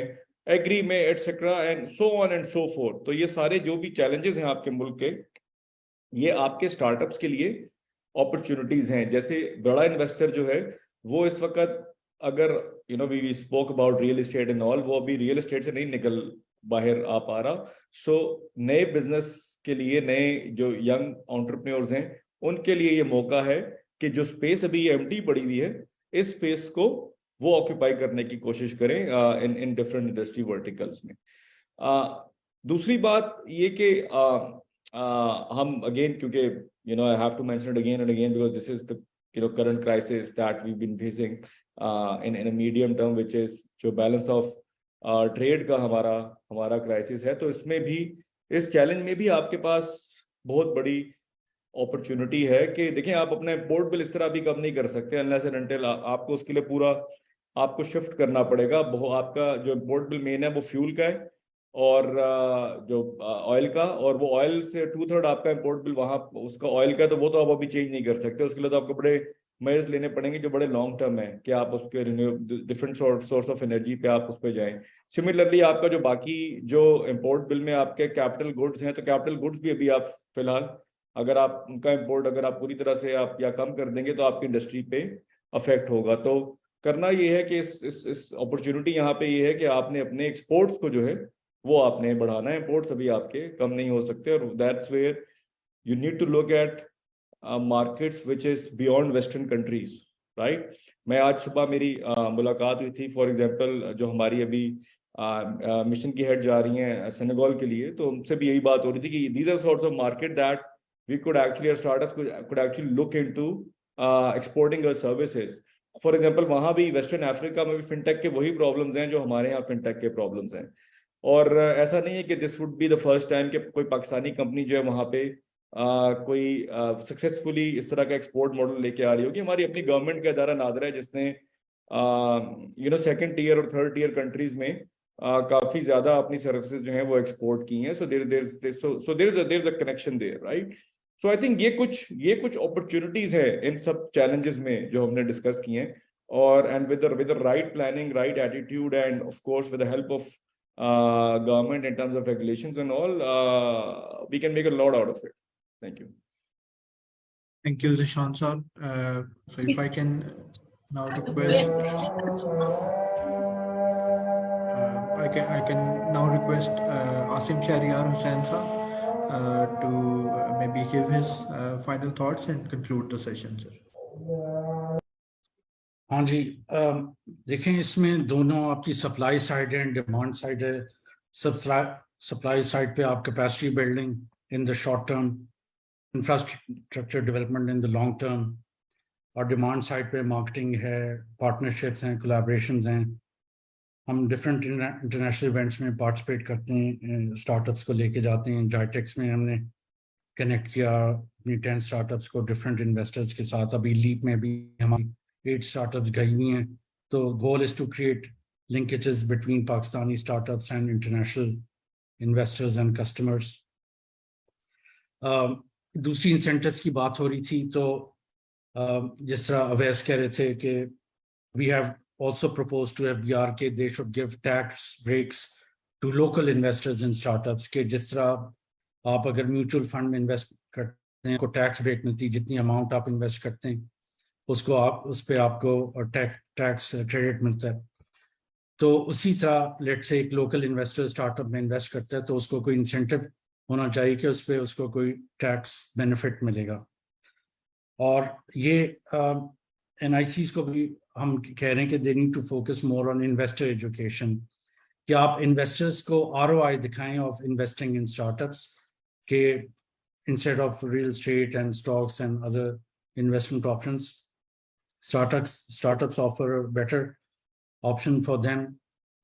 [SPEAKER 6] एग्री में etcetera and so on and so fourth. तो ये सारे जो भी चैलेंजेस हैं आपके मुल्क के, ये आपके स्टार्टअप्स के लिए अपॉर्चुनिटीज हैं. जैसे बड़ा इन्वेस्टर जो है वो इस वक्त, अगर we spoke about real estate and all, वो अभी रियल एस्टेट से नहीं निकल बाहर आ पा रहा. सो नए बिजनेस के लिए, नए जो यंग एंटरप्रेन्योर्स हैं उनके लिए ये मौका है कि जो स्पेस अभी एम्प्टी पड़ी हुई है, इस स्पेस को वो ऑक्यूपाई करने की कोशिश करें इन डिफरेंट इंडस्ट्री वर्टिकल्स में. दूसरी बात ये कि हम अगेन, क्योंकि I have to mention it again and again because this is the current crisis that we been facing in a medium term, which is जो बैलेंस ऑफ ट्रेड का हमारा क्राइसिस है. तो इसमें भी, इस चैलेंज में भी आपके पास बहुत बड़ी अपॉर्चुनिटी है कि देखिए, आप अपना इंपोर्ट बिल इस तरह भी कम नहीं कर सकते अनलेस एंड अनटिल आपको उसके लिए पूरा आपको शिफ्ट करना पड़ेगा. आपका जो इंपोर्ट बिल मेन है वो फ्यूल का है और जो ऑयल का, और वो ऑयल से 2/3 आपका इंपोर्ट बिल वहाँ उसका ऑयल का, तो वो तो आप अभी चेंज नहीं कर सकते. उसके लिए तो आपको बड़े मेजर्स लेने पड़ेंगे जो बड़े लॉन्ग टर्म है कि आप उसके डिफरेंट सोर्स ऑफ एनर्जी पे आप उस पर जाएं. सिमिलरली आपका जो बाकी जो इंपोर्ट बिल में आपके कैपिटल गुड्स हैं, तो कैपिटल गुड्स भी अभी आप फिलहाल अगर आप उनका इंपोर्ट अगर आप पूरी तरह से आप या कम कर देंगे तो आपकी इंडस्ट्री पे अफेक्ट होगा. तो करना ये है कि इस अपॉर्चुनिटी यहाँ पे ये है कि आपने अपने एक्सपोर्ट्स को जो है वो आपने बढ़ाना है. इंपोर्ट्स अभी आपके कम नहीं हो सकते, और that's where you need to look at markets which is beyond western countries, right. मैं आज सुबह मेरी मुलाकात हुई थी, फॉर एग्जांपल जो हमारी अभी मिशन की हेड जा रही हैं सेनेगल के लिए, तो उनसे भी यही बात हो रही थी कि these are sorts of market that we could actually, our startups could actually look into exporting our services. For example, वहाँ भी वेस्टर्न अफ्रीका में भी फिनटेक के वही प्रॉब्लम्स हैं जो हमारे यहाँ फिनटेक के प्रॉब्लम्स हैं. और ऐसा नहीं है कि this would be the first time कि कोई पाकिस्तानी कंपनी जो है वहाँ पे कोई सक्सेसफुली इस तरह का एक्सपोर्ट मॉडल लेके आ रही होगी. हमारी अपनी गवर्नमेंट का इदारा नादरा है जिसने सेकंड टीयर और थर्ड टीयर कंट्रीज में काफी ज्यादा अपनी सर्विसेज जो हैं वो एक्सपोर्ट की हैं. So there is a connection there, right. So I think ये कुछ अपॉर्चुनिटीज है इन सब चैलेंजेस में जो हमने डिस्कस किए हैं, और and with the right planning, right attitude, and of course with the help of government in terms of regulations and all, we can make a lot out of it. Thank you.
[SPEAKER 1] Thank you, Zishan sir. So if I can now request, I can now request Asim Shahriar Hussain sir to maybe give his final thoughts and conclude the session, sir.
[SPEAKER 9] हाँ जी, देखें इसमें दोनों आपकी supply side है, demand side है. Supply side पे आप capacity building in the short term, infrastructure development in the long term, और डिमांड साइड पे मार्केटिंग है, पार्टनरशिप्स हैं, कोलैबोरेशंस हैं. हम डिफरेंट इंटरनेशनल इवेंट्स में पार्टिसिपेट करते हैं, स्टार्टअप्स को लेके जाते हैं. जाइटेक्स में हमने कनेक्ट किया अपनी 10 स्टार्टअप्स को डिफरेंट इन्वेस्टर्स के साथ. अभी लीप में भी हमारी 8 स्टार्टअप्स गई हुई हैं. तो goal is to create linkages between Pakistani startups and international investors and customers. दूसरी इंसेंटिव्स की बात हो रही थी, तो जिस तरह अवैस कह रहे थे कि we have also proposed to FBR के they should give tax breaks to local investors in startups के जिस तरह आप अगर म्यूचुअल फंड में इन्वेस्ट करते हैं को टैक्स ब्रेक मिलती है, जितनी अमाउंट आप इन्वेस्ट करते हैं उसको आप उस पर आपको टैक्स क्रेडिट मिलता है. तो उसी तरह लेट से एक लोकल इन्वेस्टर स्टार्टअप में इन्वेस्ट करता है तो उसको कोई इंसेंटिव होना चाहिए कि उस पर उसको कोई टैक्स बेनिफिट मिलेगा। और ये NICs को भी हम कह रहे हैं कि they need to focus more on investor education, कि आप इन्वेस्टर्स को ROI दिखाएं ऑफ इन्वेस्टिंग इन स्टार्टअप्स के instead of real estate and stocks and other investment options. Startups offer a better option for them,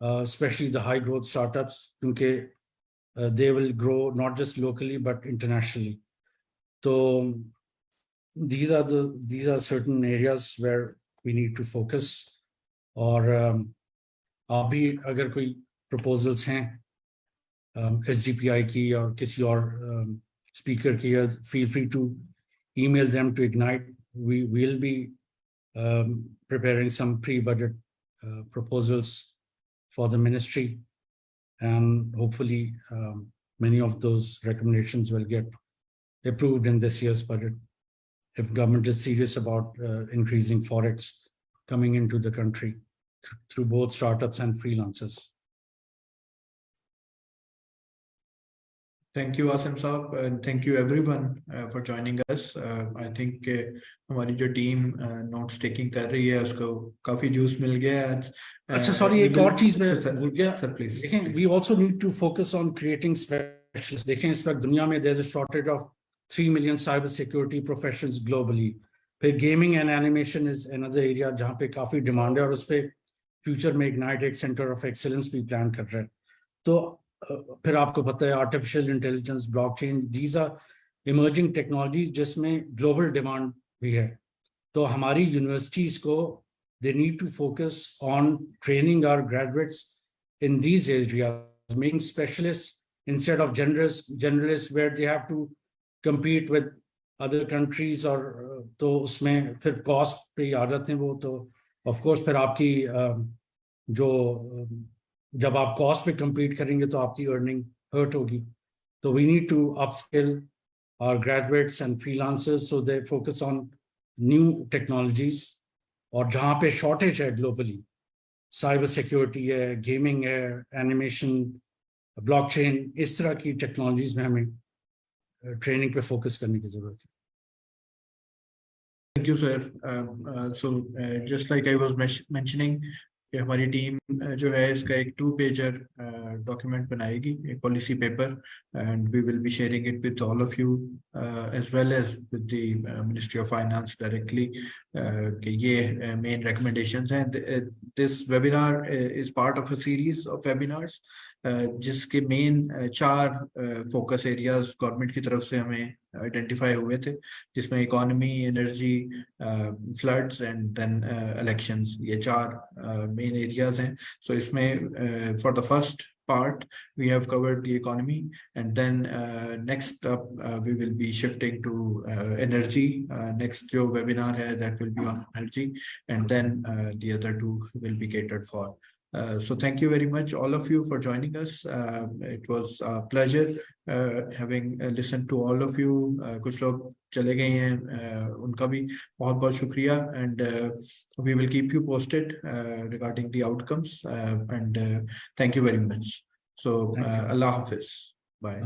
[SPEAKER 9] especially the high growth startups, because they will grow not just locally but internationally. So these are certain areas where we need to focus. और आप भी अगर कोई proposals हैं SGPI की और किसी और speaker here, feel free to email them to Ignite. We will be preparing some pre-budget proposals for the ministry, and hopefully many of those recommendations will get approved in this year's budget if government is serious about increasing forex coming into the country through both startups and freelancers.
[SPEAKER 1] Thank you, Asim Saab, and thank you everyone for joining us. I think हमारी जो team notes taking कर रही है उसको काफी juice मिल गया है आज.
[SPEAKER 9] अच्छा, sorry, एक और चीज मैं भूल गया.
[SPEAKER 1] Sir, please.
[SPEAKER 9] देखें, we also need to focus on creating specialists. देखें, इस वक्त दुनिया में there's a shortage of 3 million cyber security professionals globally. फिर gaming and animation is another area जहाँ पे काफी demand है और उस पे future में Ignite एक center of excellence भी plan कर रहे हैं. तो फिर आपको पता है artificial intelligence, blockchain, these are emerging technologies जिसमें ग्लोबल डिमांड भी है. तो हमारी यूनिवर्सिटीज को they need to focus on training our graduates in these areas, making specialist instead of generalist where they have to compete with other countries. और तो उसमें फिर कॉस्ट पे आ जाते हैं वो. तो ऑफ कोर्स फिर आपकी जो जब आप कॉस्ट पे compete करेंगे तो आपकी अर्निंग हर्ट होगी. तो we need to upskill our graduates and freelancers so they focus on new technologies. और जहाँ पे शॉर्टेज है ग्लोबली, साइबर सिक्योरिटी है, गेमिंग है, एनिमेशन, ब्लॉकचेन, इस तरह की टेक्नोलॉजीज में हमें ट्रेनिंग पे फोकस करने की जरूरत है.
[SPEAKER 1] Thank you, sir. So just like I was mentioning, कि हमारी टीम जो है इसका एक 2-pager डॉक्यूमेंट बनाएगी, एक policy paper, and we will be sharing it with all of you as well as with the ministry of finance directly, कि ये मेन रिकमेंडेशंस हैं. This webinar is part of a series of webinars जिसके main 4 focus areas government की तरफ से हमें identify हुए थे, जिसमें economy, energy, floods and then elections, ये 4 मेन एरियाज हैं. सो इसमें for the first part we have covered the economy, and then next up we will be shifting to energy. Next jo webinar hai that will be on energy, and then the other 2 will be catered for. So thank you very much all of you for joining us. It was a pleasure having listened to all of you. कुछ लोग चले गए हैं, उनका भी बहुत बहुत शुक्रिया, and we will keep you posted regarding the outcomes, and thank you very much. So Allah Hafiz. Bye.